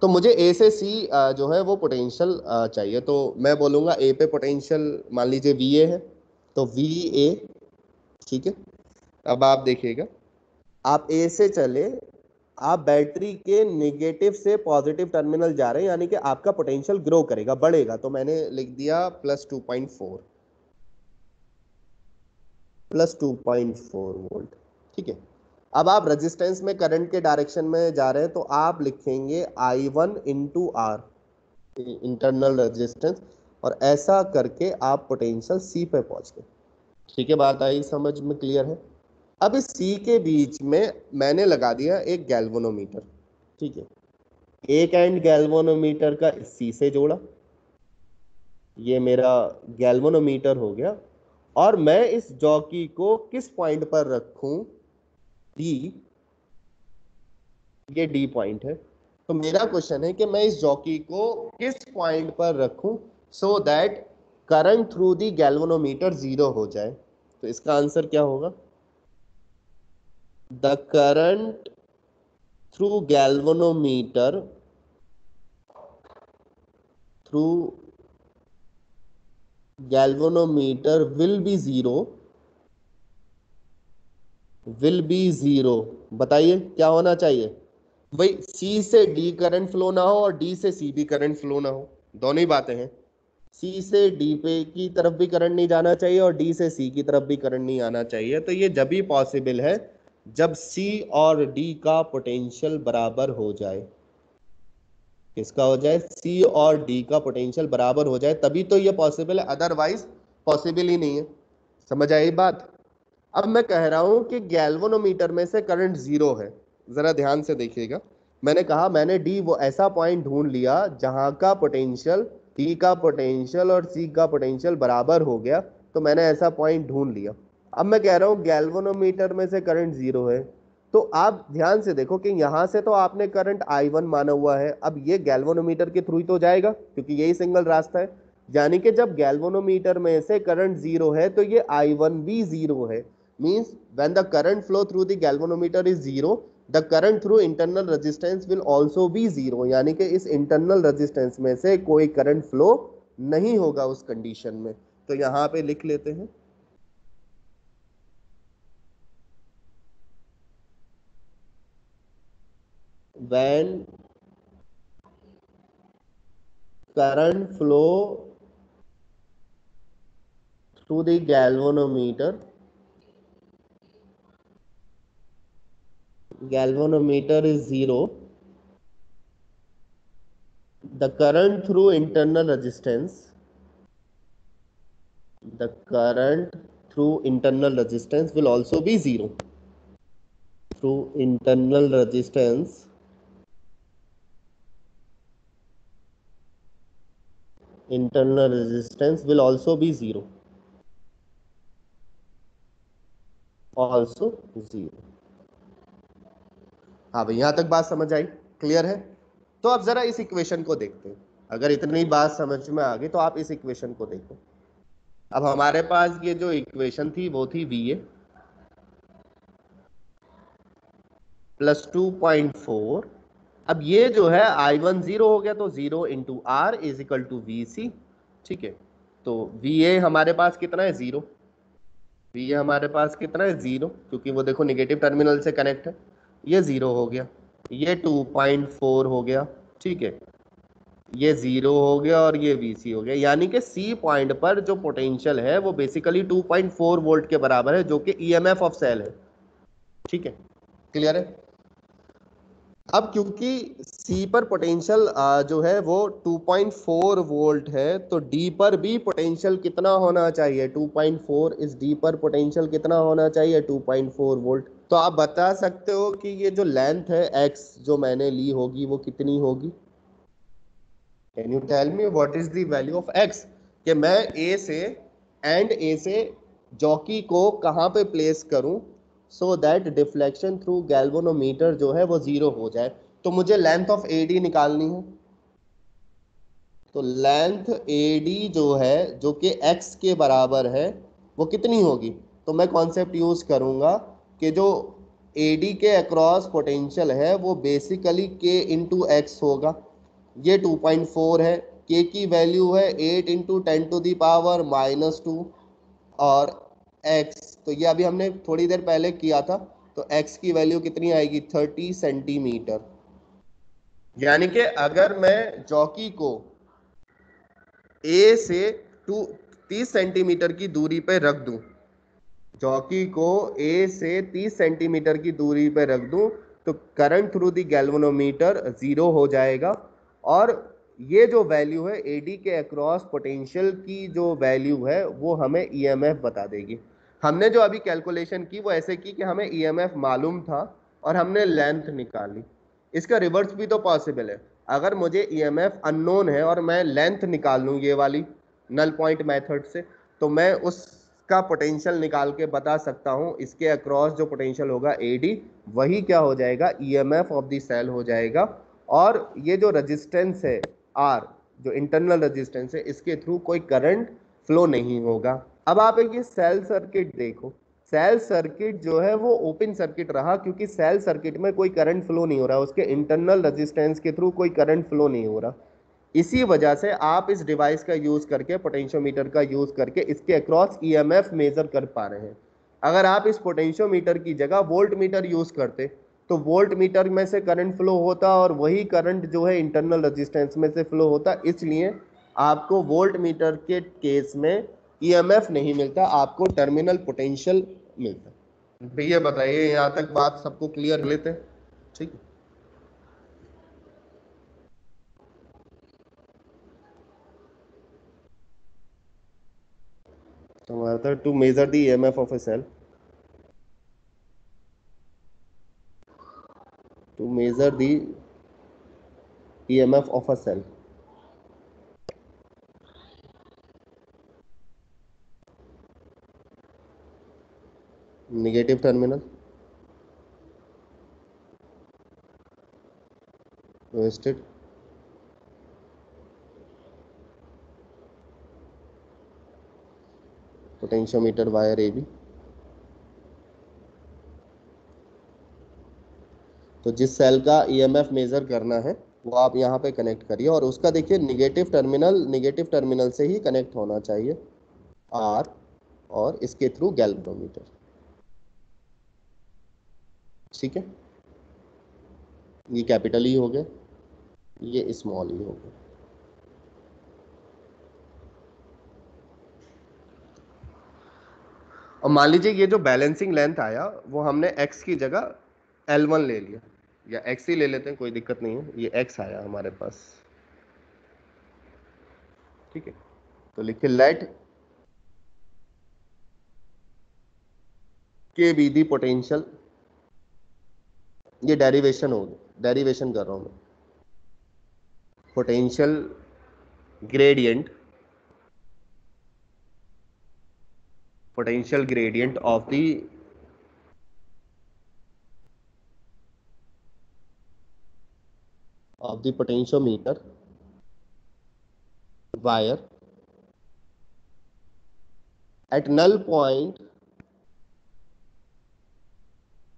तो मुझे ए से सी जो है वो पोटेंशियल चाहिए, तो मैं बोलूंगा ए पे पोटेंशियल मान लीजिए वी ए है, तो वी ए, ठीक है। अब आप देखिएगा, आप ए से चले, आप बैटरी के नेगेटिव से पॉजिटिव टर्मिनल जा रहे हैं, यानी कि आपका पोटेंशियल ग्रो करेगा, बढ़ेगा, तो मैंने लिख दिया +2.4, +2.4 वोल्ट, ठीक है। अब आप रेजिस्टेंस में करंट के डायरेक्शन में जा रहे हैं, तो आप लिखेंगे I1 into are, internal resistance, और ऐसा करके आप पोटेंशियल सी पे पहुंच गए, ठीक है। बात आई समझ में, क्लियर है। अब इस सी के बीच में मैंने लगा दिया एक गैल्वेनोमीटर, ठीक है। एक एंड गैल्वेनोमीटर का सी से जोड़ा, ये मेरा गैल्वेनोमीटर हो गया, और मैं इस जॉकी को किस पॉइंट पर रखूं, डी, ये डी पॉइंट है। तो मेरा क्वेश्चन है कि मैं इस जॉकी को किस पॉइंट पर रखूं so that current through the galvanometer 0 हो जाए। तो इसका आंसर क्या होगा, the current through galvanometer, through galvanometer will be zero, will be zero. बताइए क्या होना चाहिए, भाई सी से डी करंट फ्लो ना हो और डी से सी भी करंट फ्लो ना हो, दोनों ही बातें हैं। सी से डी पे की तरफ भी करंट नहीं जाना चाहिए और डी से सी की तरफ भी करंट नहीं आना चाहिए, तो ये जब ही पॉसिबल है जब सी और डी का पोटेंशियल बराबर हो जाए। किसका हो जाए, सी और डी का पोटेंशियल बराबर हो जाए, तभी तो ये पॉसिबल है, अदरवाइज पॉसिबल ही नहीं है। समझ आई बात। अब मैं कह रहा हूं कि गैल्वेनोमीटर में से करंट 0 है, जरा ध्यान से देखिएगा। मैंने कहा मैंने डी वो ऐसा पॉइंट ढूंढ लिया जहां का पोटेंशियल, डी का पोटेंशियल और सी का पोटेंशियल बराबर हो गया, तो मैंने ऐसा पॉइंट ढूंढ लिया। अब मैं कह रहा हूं गैल्वेनोमीटर में से करंट 0 है, तो आप ध्यान से देखो कि यहां से तो आपने करंट I1 माना हुआ है, अब ये गैल्वेनोमीटर के थ्रू ही तो जाएगा क्योंकि यही सिंगल रास्ता है, यानी कि जब गैल्वेनोमीटर में से करंट 0 है तो ये I1 भी 0 है। means when the current flow through the galvanometer is 0, the current through internal resistance will also be 0, यानी कि इस internal resistance में से कोई करंट फ्लो नहीं होगा उस कंडीशन में। तो यहां पे लिख लेते हैं when current flow through the galvanometer is 0, the current through internal resistance, the current through internal resistance will also be 0, through internal resistance will also be 0, also 0। हाँ भाई, यहां तक बात समझ आई, क्लियर है। तो अब जरा इस इक्वेशन को देखते हैं, अगर इतनी बात समझ में आ गई तो आप इस इक्वेशन को देखो। अब हमारे पास ये जो इक्वेशन थी वो थी VA +2.4। अब ये जो है I1 0 हो गया, तो 0 into R is equal to VC, ठीक है। तो VA हमारे पास कितना है, 0। VA हमारे पास कितना है, 0, क्योंकि वो देखो निगेटिव टर्मिनल से कनेक्ट है, ये 0 हो गया। ये 2.4 हो गया, ठीक है, ये 0 हो गया और ये VC हो गया, यानी कि C पॉइंट पर जो पोटेंशियल है वो बेसिकली 2.4 वोल्ट के बराबर है, जो कि EMF ऑफ सेल है, ठीक है, क्लियर है। अब क्योंकि C पर पोटेंशियल जो है वो 2.4 वोल्ट है, तो D पर भी पोटेंशियल कितना होना चाहिए, 2.4, इस D पर पोटेंशियल कितना होना चाहिए, 2.4 वोल्ट। तो आप बता सकते हो कि ये जो लेंथ है X जो मैंने ली होगी वो कितनी होगी। Can you tell me what is the value of X, कि मैं A से जॉकी को कहाँ पे प्लेस करूं so that deflection through galvanometer जो है वो 0 हो जाए। तो मुझे लेंथ ऑफ AD निकालनी है, तो लेंथ AD जो है जो कि X के बराबर है वो कितनी होगी। तो मैं कॉन्सेप्ट यूज करूंगा कि जो AD के अक्रॉस पोटेंशियल है वो बेसिकली K इंटू एक्स होगा। ये 2.4 है, K की वैल्यू है 8 इंटू 10⁻⁻², और x, तो ये अभी हमने थोड़ी देर पहले किया था, तो x की वैल्यू कितनी आएगी, 30 सेंटीमीटर। यानी कि अगर मैं जॉकी को A से 30 सेंटीमीटर की दूरी पे रख दूं, जॉकी को A से 30 सेंटीमीटर की दूरी पे रख दूं, तो करंट थ्रू दी गैल्वेनोमीटर 0 हो जाएगा, और ये जो वैल्यू है AD के अक्रॉस पोटेंशियल की जो वैल्यू है वो हमें EMF बता देगी। हमने जो अभी कैलकुलेशन की वो ऐसे की कि हमें EMF मालूम था और हमने लेंथ निकाली। इसका रिवर्स भी तो पॉसिबल है, अगर मुझे EMF अननोन है और मैं लेंथ निकाल लूँ ये वाली नल पॉइंट मेथड से, तो मैं उसका पोटेंशियल निकाल के बता सकता हूँ इसके अक्रॉस जो पोटेंशियल होगा AD, वही क्या हो जाएगा, EMF ऑफ द सेल हो जाएगा। और ये जो रेजिस्टेंस है R, जो इंटरनल रेजिस्टेंस है, इसके थ्रू कोई करंट फ्लो नहीं होगा। अब आप एक ये सेल सर्किट देखो, सेल सर्किट जो है वो ओपन सर्किट रहा क्योंकि सेल सर्किट में कोई करंट फ्लो नहीं हो रहा, उसके इंटरनल रेजिस्टेंस के थ्रू कोई करंट फ्लो नहीं हो रहा। इसी वजह से आप इस डिवाइस का यूज करके, पोटेंशियोमीटर का यूज करके इसके अक्रॉस EMF मेजर कर पा रहे हैं। अगर आप इस पोटेंशियोमीटर की जगह वोल्ट मीटर यूज करते तो वोल्ट मीटर में से करंट फ्लो होता और वही करंट जो है इंटरनल रेजिस्टेंस में से फ्लो होता, इसलिए आपको वोल्ट मीटर के केस में EMF नहीं मिलता, आपको टर्मिनल पोटेंशियल मिलता। भैया बताइए, यहाँ तक बात सबको क्लियर लेते हैं, ठीक है। तो हमारा था to measure the EMF of a cell, to measure the EMF of a cell. Negative terminal, wasted, potentiometer wire AB। तो जिस सेल का EMF मेजर करना है वो आप यहाँ पे कनेक्ट करिए, और उसका देखिए निगेटिव टर्मिनल से ही कनेक्ट होना चाहिए R, और इसके थ्रू गैल्वेनोमीटर, ठीक है। ये कैपिटल E हो गया, ये स्मॉल E हो गया। और मान लीजिए ये जो बैलेंसिंग लेंथ आया वो हमने X की जगह L1 ले लिया, या X ही ले लेते हैं, कोई दिक्कत नहीं है, ये X आया हमारे पास, ठीक है। तो लिखिए let K be the potential, ये डेरिवेशन हो गया, डेरिवेशन कर रहा हूं मैं, potential gradient, potential gradient of the potentiometer wire at null point.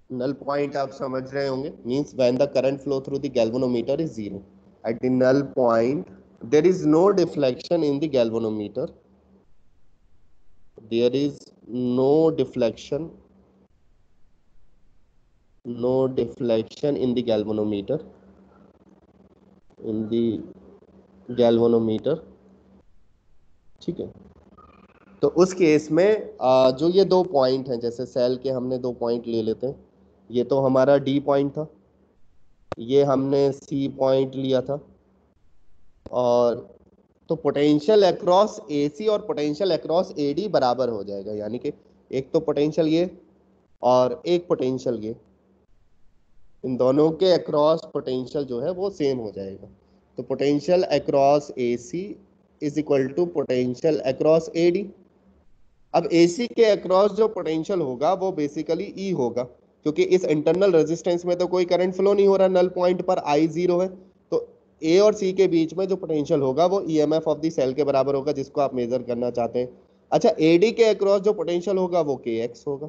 Null point आप समझ रहे होंगे, means when the current flow through the galvanometer is 0 at the null point, there is no deflection in the galvanometer, there is no deflection no deflection in the galvanometer, in the galvanometer. ठीक है, तो उस case में जो ये दो point हैं, जैसे सेल के हमने दो पॉइंट ले लेते हैं, ये तो हमारा डी पॉइंट था, ये हमने सी पॉइंट लिया था, और तो पोटेंशियल अक्रॉस एसी और पोटेंशियल अक्रॉस एडी बराबर हो जाएगा, यानी कि एक तो पोटेंशियल ये और एक पोटेंशियल ये, इन दोनों के अक्रॉस पोटेंशियल जो है वो सेम हो जाएगा। तो potential across AC is equal to potential across AD. अब AC के अक्रॉस जो पोटेंशियल होगा वो बेसिकली E होगा, क्योंकि इस इंटरनल रेजिस्टेंस में तो कोई करंट फ्लो नहीं हो रहा, नल पॉइंट पर I 0 है, तो A और C के बीच में जो पोटेंशियल होगा वो EMF ऑफ द सेल के बराबर होगा, जिसको आप मेजर करना चाहते हैं। अच्छा, AD के अक्रॉस जो पोटेंशियल होगा वो KX होगा,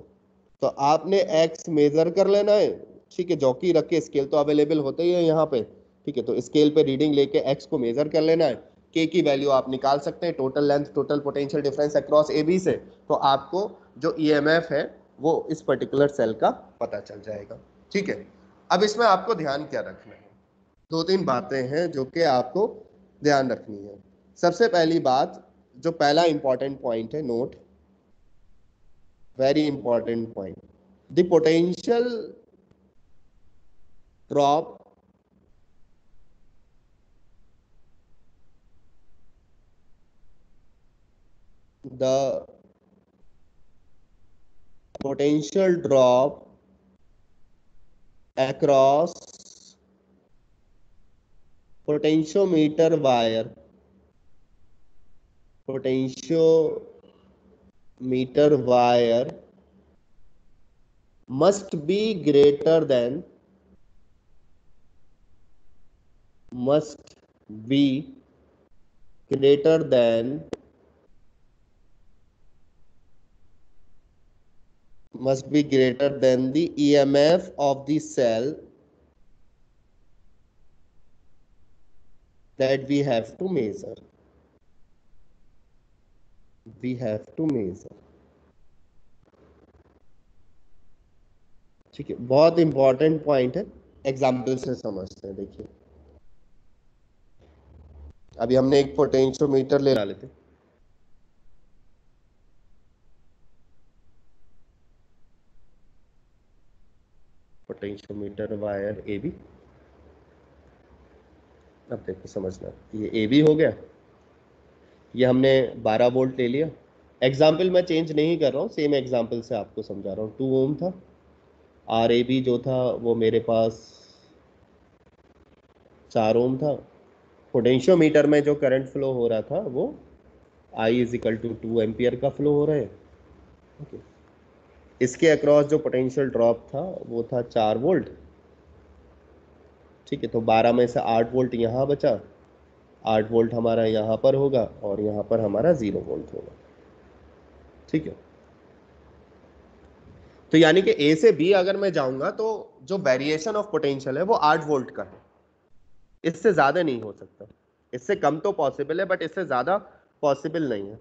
तो आपने X मेजर कर लेना है। ठीक है, जॉकी रख के, स्केल तो अवेलेबल होते ही है यहाँ पे। ठीक है, तो स्केल पे रीडिंग लेके X को मेजर कर लेना है। K की वैल्यू आप निकाल सकते हैं total length, total potential difference across AB से, तो आपको जो EMF है वो इस पर्टिकुलर सेल का पता चल जाएगा। ठीक है, अब इसमें आपको ध्यान क्या रखना है, दो तीन बातें हैं जो कि आपको ध्यान रखनी है। सबसे पहली बात, जो पहला इंपॉर्टेंट पॉइंट है, note, very important point, the potential drop the potential drop across potentiometer wire, potentiometer wire must be greater than, must be greater than, must be greater than the EMF of the cell that we have to measure. We have to measure. ठीक है, बहुत important point है, example से समझते हैं। देखिए, अभी हमने एक पोटेंशियोमीटर ले लेते हैं, पोटेंशियोमीटर वायर AB। अब देखो समझना, ये AB हो गया, ये हमने 12 वोल्ट ले लिया। एग्जाम्पल मैं चेंज नहीं कर रहा हूँ, सेम एग्जाम्पल से आपको समझा रहा हूँ। 2 ओम था, RAB जो था वो मेरे पास 4 ओम था। पोटेंशियोमीटर में जो करंट फ्लो हो रहा था वो I is equal to 2 ampere का फ्लो हो रहा है। ओके, इसके अक्रॉस जो पोटेंशियल ड्रॉप था वो था 4 वोल्ट। ठीक है, तो 12 में से 8 वोल्ट यहाँ बचा, 8 वोल्ट हमारा यहाँ पर होगा और यहाँ पर हमारा 0 वोल्ट होगा। ठीक है, तो यानी कि A से B अगर मैं जाऊंगा तो जो वेरिएशन ऑफ पोटेंशियल है वो 8 वोल्ट का है, इससे ज्यादा नहीं हो सकता। इससे कम तो पॉसिबल है, बट इससे ज्यादा पॉसिबल नहीं है।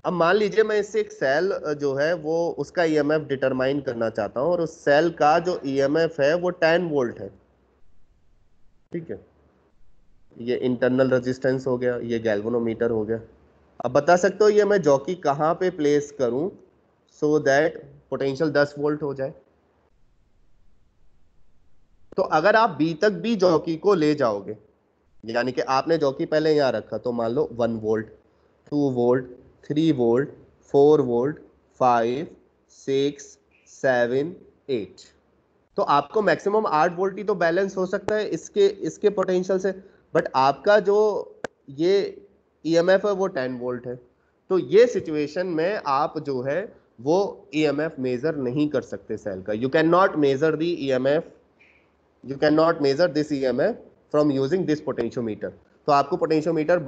अब मान लीजिए मैं इससे एक सेल जो है वो उसका EMF डिटरमाइन करना चाहता हूं, और उस सेल का जो EMF है वो 10 वोल्ट है। ठीक है, ये इंटरनल रेजिस्टेंस हो गया, ये गैल्वेनोमीटर हो गया। अब बता सकते हो ये मैं जॉकी कहाँ पे प्लेस करूं सो दैट पोटेंशियल 10 वोल्ट हो जाए। तो अगर आप बी तक भी जॉकी को ले जाओगे, यानी कि आपने जॉकी पहले यहां रखा, तो मान लो 1 वोल्ट, 2 वोल्ट, 3 वोल्ट, 4 वोल्ट, 5, 6, 7, 8, तो आपको मैक्सिमम 8 वोल्ट ही तो बैलेंस हो सकता है इसके इसके पोटेंशियल से, बट आपका जो ये EMF है वो 10 वोल्ट है। तो ये सिचुएशन में आप जो है वो EMF मेजर नहीं कर सकते सेल का। You can not measure the EMF, you can not measure this EMF from using this potentiometer. तो आपको पोटेंशियोमीटर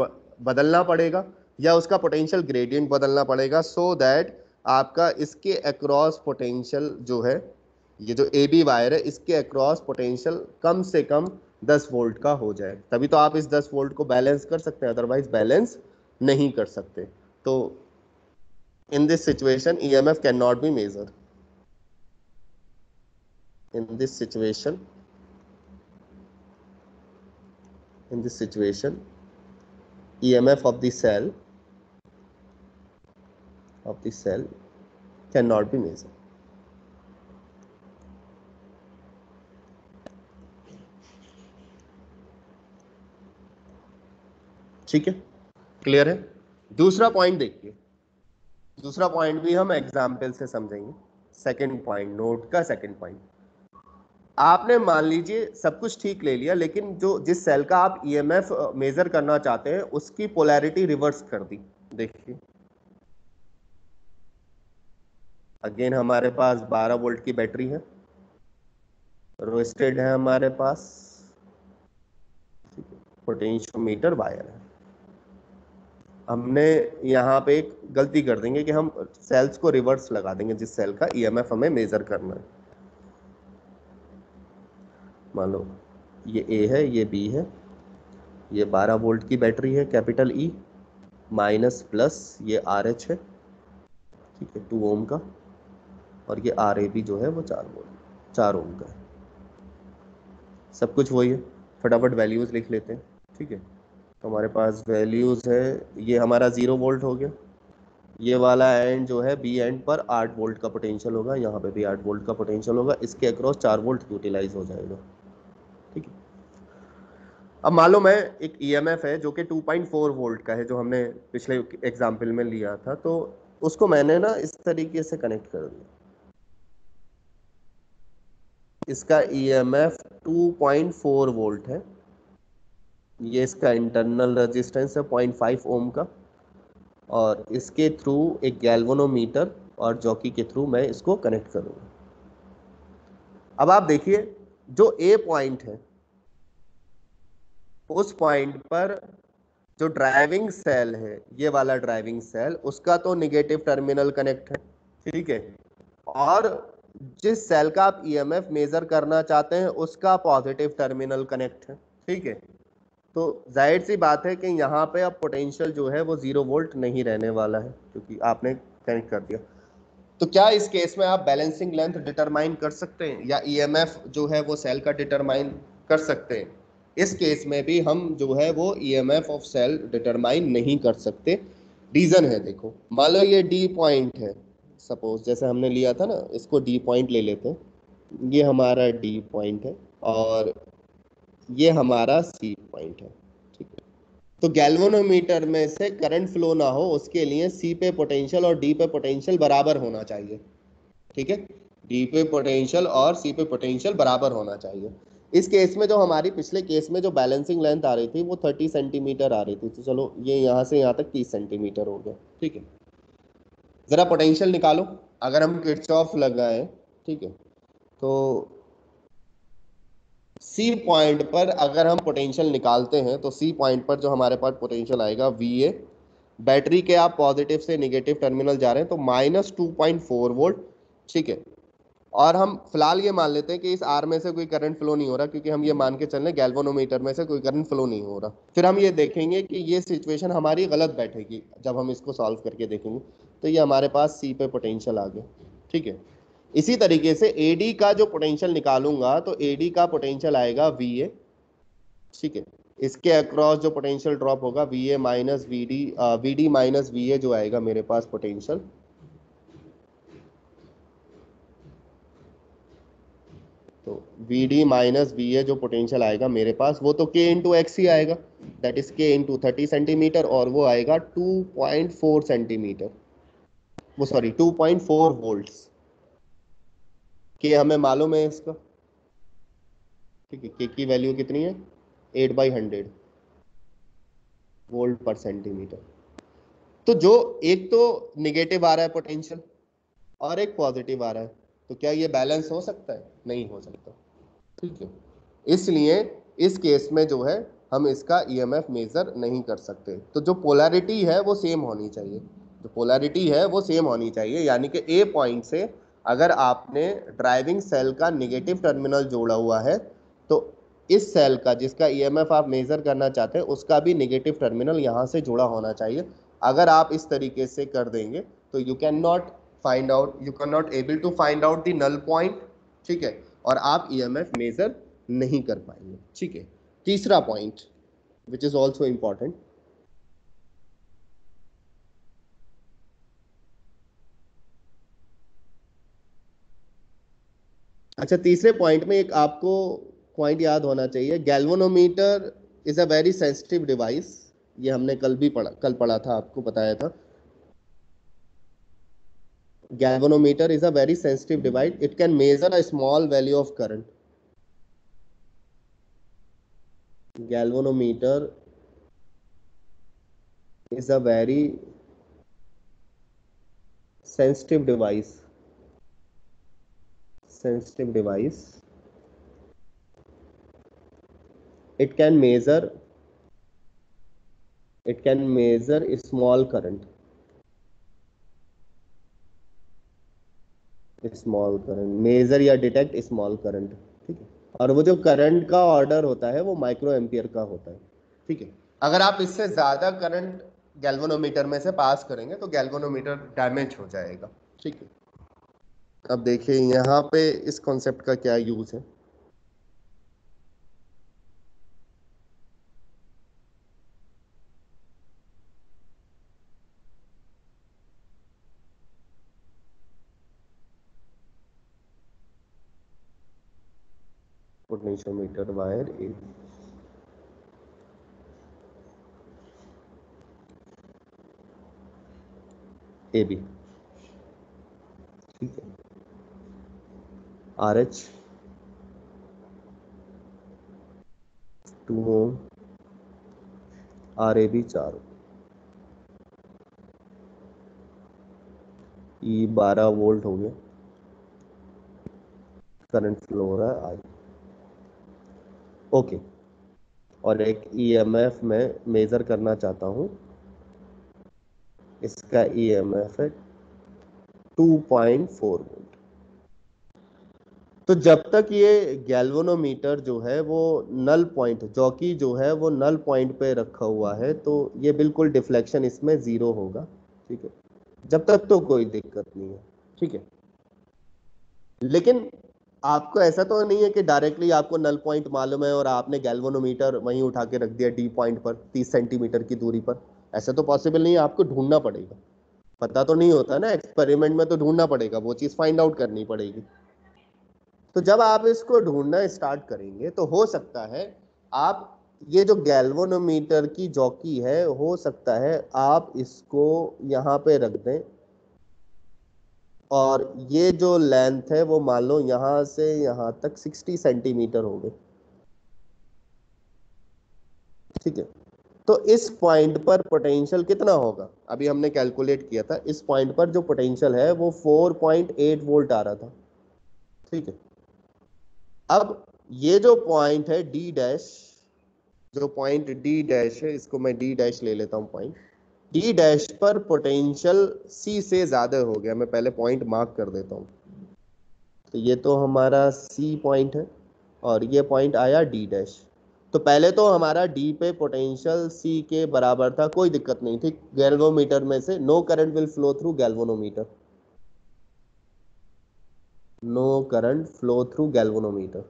बदलना पड़ेगा या उसका पोटेंशियल ग्रेडियंट बदलना पड़ेगा, सो दैट आपका इसके अक्रॉस पोटेंशियल जो है, ये जो AB वायर है इसके अक्रॉस पोटेंशियल कम से कम 10 वोल्ट का हो जाए, तभी तो आप इस 10 वोल्ट को बैलेंस कर सकते हैं, अदरवाइज बैलेंस नहीं कर सकते। तो in this situation EMF can not be measure. in this situation EMF of the cell cannot be measured. ठीक है, क्लियर है। दूसरा पॉइंट देखिए, दूसरा पॉइंट भी हम एग्जाम्पल से समझेंगे। सेकंड पॉइंट, नोट का सेकंड पॉइंट, आपने मान लीजिए सब कुछ ठीक ले लिया, लेकिन जो जिस सेल का आप ईएमएफ मेजर करना चाहते हैं उसकी पोलैरिटी रिवर्स कर दी। देखिए अगेन हमारे पास 12 वोल्ट की बैटरी है, रोस्टेड है हमारे पास, पोटेंशियोमीटर वायर है। हमने यहाँ पे एक गलती कर देंगे कि हम सेल्स को रिवर्स लगा देंगे जिस सेल का ईएमएफ हमें मेजर करना है। मान लो ये ए है, ये बी है, ये 12 वोल्ट की बैटरी है कैपिटल ई, माइनस प्लस ये आर एच है, ठीक है, 2 ओम का, और ये आर ए बी जो है वो 4 ओम का है। सब कुछ वही है, फटाफट वैल्यूज लिख लेते हैं। ठीक है, तो हमारे पास वैल्यूज है, ये हमारा 0 वोल्ट हो गया, ये वाला एंड जो है बी एंड पर 8 वोल्ट का पोटेंशियल होगा, यहाँ पे भी 8 वोल्ट का पोटेंशियल होगा, इसके अक्रॉस 4 वोल्ट यूटिलाइज हो जाएगा। ठीक है, अब मान लो मैं एक ईएमएफ है जो कि 2.4 वोल्ट का है, जो हमने पिछले एग्जाम्पल में लिया था, तो उसको मैंने ना इस तरीके से कनेक्ट कर दिया। इसका ईएमएफ 2.4 वोल्ट है, ये इसका इंटरनल रेजिस्टेंस है 0.5 ओम का, और इसके थ्रू एक गैल्वेनोमीटर और जॉकी के थ्रू मैं इसको कनेक्ट करूंगा। अब आप देखिए जो ए पॉइंट है, उस पॉइंट पर जो ड्राइविंग सेल है, ये वाला ड्राइविंग सेल, उसका तो निगेटिव टर्मिनल कनेक्ट है। ठीक है, और जिस सेल का आप ईएमएफ मेजर करना चाहते हैं उसका पॉजिटिव टर्मिनल कनेक्ट है। ठीक है, तो जाहिर सी बात है कि यहाँ पे अब पोटेंशियल जो है वो 0 वोल्ट नहीं रहने वाला है, क्योंकि आपने कनेक्ट कर दिया। तो क्या इस केस में आप बैलेंसिंग लेंथ डिटरमाइन कर सकते हैं, या ईएमएफ जो है वो सेल का डिटरमाइन कर सकते हैं? इस केस में भी हम जो है वो ईएमएफ ऑफ सेल डिटरमाइन नहीं कर सकते। रीजन है, देखो मान लो ये डी पॉइंट है, सपोज जैसे हमने लिया था ना, इसको डी पॉइंट ले लेते हैं, ये हमारा डी पॉइंट है और ये हमारा सी पॉइंट है। ठीक है, तो गैल्वेनोमीटर में से करंट फ्लो ना हो उसके लिए सी पे पोटेंशियल और डी पे पोटेंशियल बराबर होना चाहिए। ठीक है, डी पे पोटेंशियल और सी पे पोटेंशियल बराबर होना चाहिए। इस केस में जो हमारी पिछले केस में जो बैलेंसिंग लेंथ आ रही थी वो 30 सेंटीमीटर आ रही थी, तो चलो ये यहाँ से यहाँ तक 30 सेंटीमीटर हो गया। ठीक है, जरा पोटेंशियल निकालो, अगर हम किरचॉफ लगाएं, ठीक है, तो सी पॉइंट पर अगर हम पोटेंशियल निकालते हैं तो सी पॉइंट पर जो हमारे पास पोटेंशियल आएगा वी ए, बैटरी के आप पॉजिटिव से निगेटिव टर्मिनल जा रहे हैं तो -2.4 वोल्ट। ठीक है, और हम फिलहाल ये मान लेते हैं कि इस आर में से कोई करंट फ्लो नहीं हो रहा, क्योंकि हम ये मान के चल रहे हैं गैल्वेनोमीटर में से कोई करंट फ्लो नहीं हो रहा। फिर हम ये देखेंगे कि ये सिचुएशन हमारी गलत बैठेगी, जब हम इसको सॉल्व करके देखेंगे तो ये हमारे पास सी पे पोटेंशियल आ गया। ठीक है, इसी तरीके से एडी का जो पोटेंशियल निकालूंगा तो एडी का पोटेंशियल आएगा वी ए। ठीक है, इसके अक्रॉस जो पोटेंशियल ड्रॉप होगा V A minus V D, V D minus V A जो आएगा मेरे पास पोटेंशियल, तो V D minus V A जो पोटेंशियल आएगा मेरे पास वो तो के इंटू एक्स ही आएगा, दैट इज के इंटू 30 सेंटीमीटर, और वो आएगा 2.4 सेंटीमीटर, वो सॉरी 2.4 वोल्ट्स के हमें मालूम है इसका। ठीक है, के की वैल्यू कितनी है, 8/100 वोल्ट पर सेंटीमीटर। तो जो एक तो निगेटिव आ रहा है पोटेंशियल और एक पॉजिटिव आ रहा है, तो क्या ये बैलेंस हो सकता है? नहीं हो सकता। ठीक है, इसलिए इस केस में जो है हम इसका ईएमएफ मेजर नहीं कर सकते। तो जो पोलैरिटी है वो सेम होनी चाहिए, जो पोलैरिटी है वो सेम होनी चाहिए, यानी कि ए पॉइंट से अगर आपने ड्राइविंग सेल का निगेटिव टर्मिनल जोड़ा हुआ है तो इस सेल का जिसका ईएमएफ आप मेजर करना चाहते हैं उसका भी निगेटिव टर्मिनल यहाँ से जुड़ा होना चाहिए। अगर आप इस तरीके से कर देंगे तो you can not able to find out the null point. ठीक है, और आप ईएमएफ मेजर नहीं कर पाएंगे। ठीक है, तीसरा point which is also important, अच्छा तीसरे पॉइंट में एक आपको पॉइंट याद होना चाहिए, galvanometer is a very sensitive device. ये हमने कल पढ़ा था, आपको बताया था। Galvanometer is a very sensitive device. It can measure a small value of current. Galvanometer is a very sensitive device. Sensitive device. It can measure. It can measure a small current. Small current measure या detect small current. ठीक है, और वो जो current का order होता है वो माइक्रो एम्पियर का होता है। ठीक है, अगर आप इससे ज्यादा करंट गैल्वेनोमीटर में से पास करेंगे तो गैल्वेनोमीटर डैमेज हो जाएगा। ठीक है, अब देखिए यहाँ पे इस कॉन्सेप्ट का क्या यूज है। Potentiometer wire A B. ठीक है, R H 2 ohm, R A B 4 ohm, E 12 volt हो गया, करंट फ्लो हो रहा है आई। ओके, और एक ईएमएफ में मेजर करना चाहता हूं, इसका ईएमएफ है 2.4 वोल्ट। तो जब तक ये गैल्वेनोमीटर जो है वो नल पॉइंट, जॉकी जो है वो नल पॉइंट पे रखा हुआ है, तो ये बिल्कुल डिफ्लेक्शन इसमें 0 होगा। ठीक है, जब तक तो कोई दिक्कत नहीं है। ठीक है, लेकिन आपको ऐसा तो नहीं है कि डायरेक्टली आपको नल पॉइंट मालूम है और आपने गैल्वेनोमीटर वहीं उठा के रख दिया डी पॉइंट पर 30 सेंटीमीटर की दूरी पर। ऐसा तो पॉसिबल नहीं है, आपको ढूंढना पड़ेगा। पता तो नहीं होता ना, एक्सपेरिमेंट में तो ढूंढना पड़ेगा, वो चीज फाइंड आउट करनी पड़ेगी। तो जब आप इसको ढूंढना स्टार्ट करेंगे तो हो सकता है आप ये जो गैल्वेनोमीटर की जॉकी है, हो सकता है आप इसको यहाँ पे रख दें और ये जो लेंथ है वो मान लो यहां से यहां तक 60 सेंटीमीटर हो गए। ठीक है, तो इस पॉइंट पर पोटेंशियल कितना होगा, अभी हमने कैलकुलेट किया था, इस पॉइंट पर जो पोटेंशियल है वो 4.8 वोल्ट आ रहा था। ठीक है, अब ये जो पॉइंट है डी डैश, जो पॉइंट डी डैश है, इसको मैं डी डैश ले लेता हूं पॉइंट डी डैश पर पोटेंशियल सी से ज्यादा हो गया। मैं पहले पॉइंट मार्क कर देता हूं। तो ये तो हमारा सी पॉइंट है और ये पॉइंट आया डी डैश। तो पहले तो हमारा डी पे पोटेंशियल सी के बराबर था, कोई दिक्कत नहीं थी। गैल्वेनोमीटर में से no current will flow through galvanometer, no current flow through galvanometer,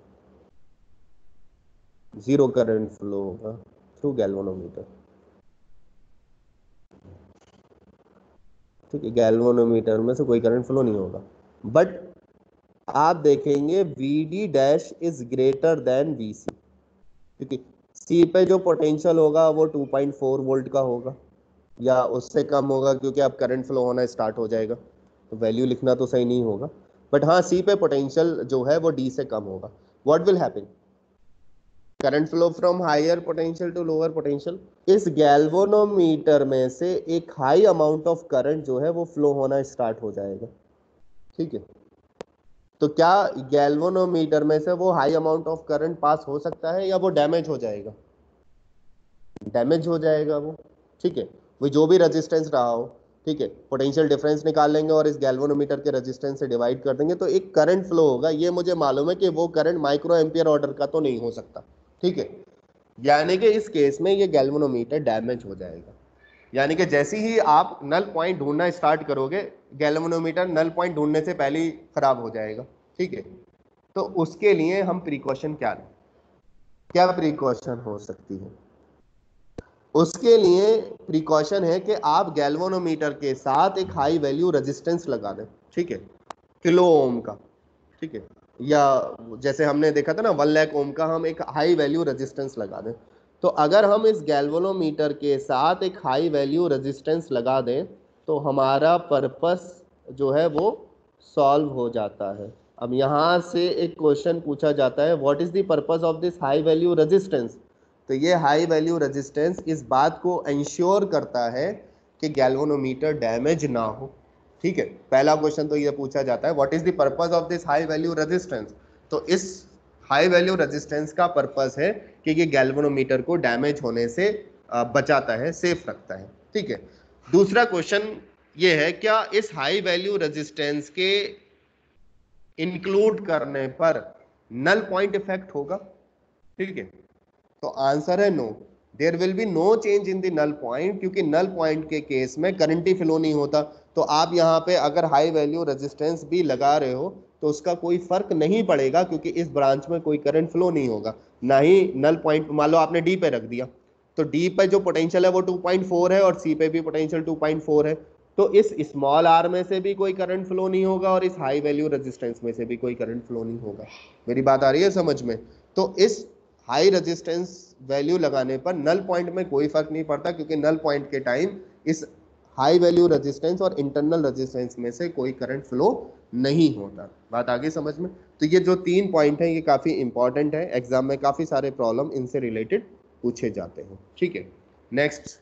zero current flow होगा थ्रू गैल्वेनोमीटर। ठीक है, गैल्वेनोमीटर में से कोई करंट फ्लो नहीं होगा। बट आप देखेंगे V D dash is greater than V C, क्योंकि सी पे जो पोटेंशियल होगा वो 2.4 वोल्ट का होगा या उससे कम होगा, क्योंकि अब करंट फ्लो होना स्टार्ट हो जाएगा। तो वैल्यू लिखना तो सही नहीं होगा, बट हाँ सी पे पोटेंशियल जो है वो डी से कम होगा। What will happen, current flow from higher potential to lower potential. इस गैल्वेनोमीटर में से एक हाई अमाउंट ऑफ करंट जो है वो फ्लो होना स्टार्ट हो जाएगा। ठीक है, तो क्या गैल्वेनोमीटर में से वो high amount of current pass हो सकता है या वो डैमेज हो जाएगा, डैमेज हो जाएगा वो। ठीक है, वो जो भी रेजिस्टेंस रहा हो, ठीक है, पोटेंशियल डिफरेंस निकाल लेंगे और इस गैल्वेनोमीटर के रेजिस्टेंस से डिवाइड कर देंगे तो एक करंट फ्लो होगा। ये मुझे मालूम है कि वो करंट माइक्रो एम्पियर ऑर्डर का तो नहीं हो सकता। ठीक है, यानी कि इस केस में ये गैल्वेनोमीटर डैमेज हो जाएगा। यानी कि जैसे ही आप नल पॉइंट ढूंढना स्टार्ट करोगे, गैल्वेनोमीटर नल पॉइंट ढूंढने से पहले ही खराब हो जाएगा। ठीक है, तो उसके लिए हम प्रिकॉशन क्या लें, क्या प्रिकॉशन हो सकती है? उसके लिए प्रिकॉशन है कि आप गैल्वेनोमीटर के साथ एक हाई वैल्यू रेजिस्टेंस लगा दें, ठीक है, किलो ओम का, ठीक है, या जैसे हमने देखा था ना 1 लाख ओम का, हम एक हाई वैल्यू रेजिस्टेंस लगा दें। तो अगर हम इस गैल्वेनोमीटर के साथ एक हाई वैल्यू रेजिस्टेंस लगा दें तो हमारा पर्पस जो है वो सॉल्व हो जाता है। अब यहाँ से एक क्वेश्चन पूछा जाता है, what is the purpose of this high value resistance? तो ये हाई वैल्यू रेजिस्टेंस इस बात को इंश्योर करता है कि गैल्वेनोमीटर डैमेज ना हो, ठीक है। पहला क्वेश्चन तो ये पूछा जाता है, what is the purpose of this high value resistance? तो इस हाई वैल्यू रेजिस्टेंस का पर्पस है कि ये गैल्वेनोमीटर को डैमेज होने से बचाता है, सेफ रखता है, ठीक है। दूसरा क्वेश्चन ये है, क्या इस हाई वैल्यू रेजिस्टेंस के इंक्लूड करने पर नल पॉइंट इफेक्ट होगा? ठीक है, तो आंसर है no, there will be no change in the null point, क्योंकि नल पॉइंट के केस में करंट ही फ्लो नहीं होता। तो आप यहाँ पे अगर हाई वैल्यू रेजिस्टेंस भी लगा रहे हो तो उसका कोई फर्क नहीं पड़ेगा, क्योंकि इस ब्रांच में कोई करंट फ्लो नहीं होगा, ना ही नल पॉइंट। मान लो आपने डी पे रख दिया, तो डी पे जो पोटेंशियल है वो 2.4 है और सी पे भी पोटेंशियल 2.4 है, तो इस स्मॉल आर में से भी कोई करंट फ्लो नहीं होगा और इस हाई वैल्यू रेजिस्टेंस में से भी कोई करंट फ्लो नहीं होगा। मेरी बात आ रही है समझ में? तो इस हाई रेजिस्टेंस वैल्यू लगाने पर नल पॉइंट में कोई फर्क नहीं पड़ता, क्योंकि नल पॉइंट के टाइम इस हाई वैल्यू रेजिस्टेंस और इंटरनल रेजिस्टेंस में से कोई करंट फ्लो नहीं होता। बात आगे समझ में? तो ये जो 3 पॉइंट हैं ये काफी इंपॉर्टेंट है, एग्जाम में काफी सारे प्रॉब्लम इनसे रिलेटेड पूछे जाते हैं, ठीक है। नेक्स्ट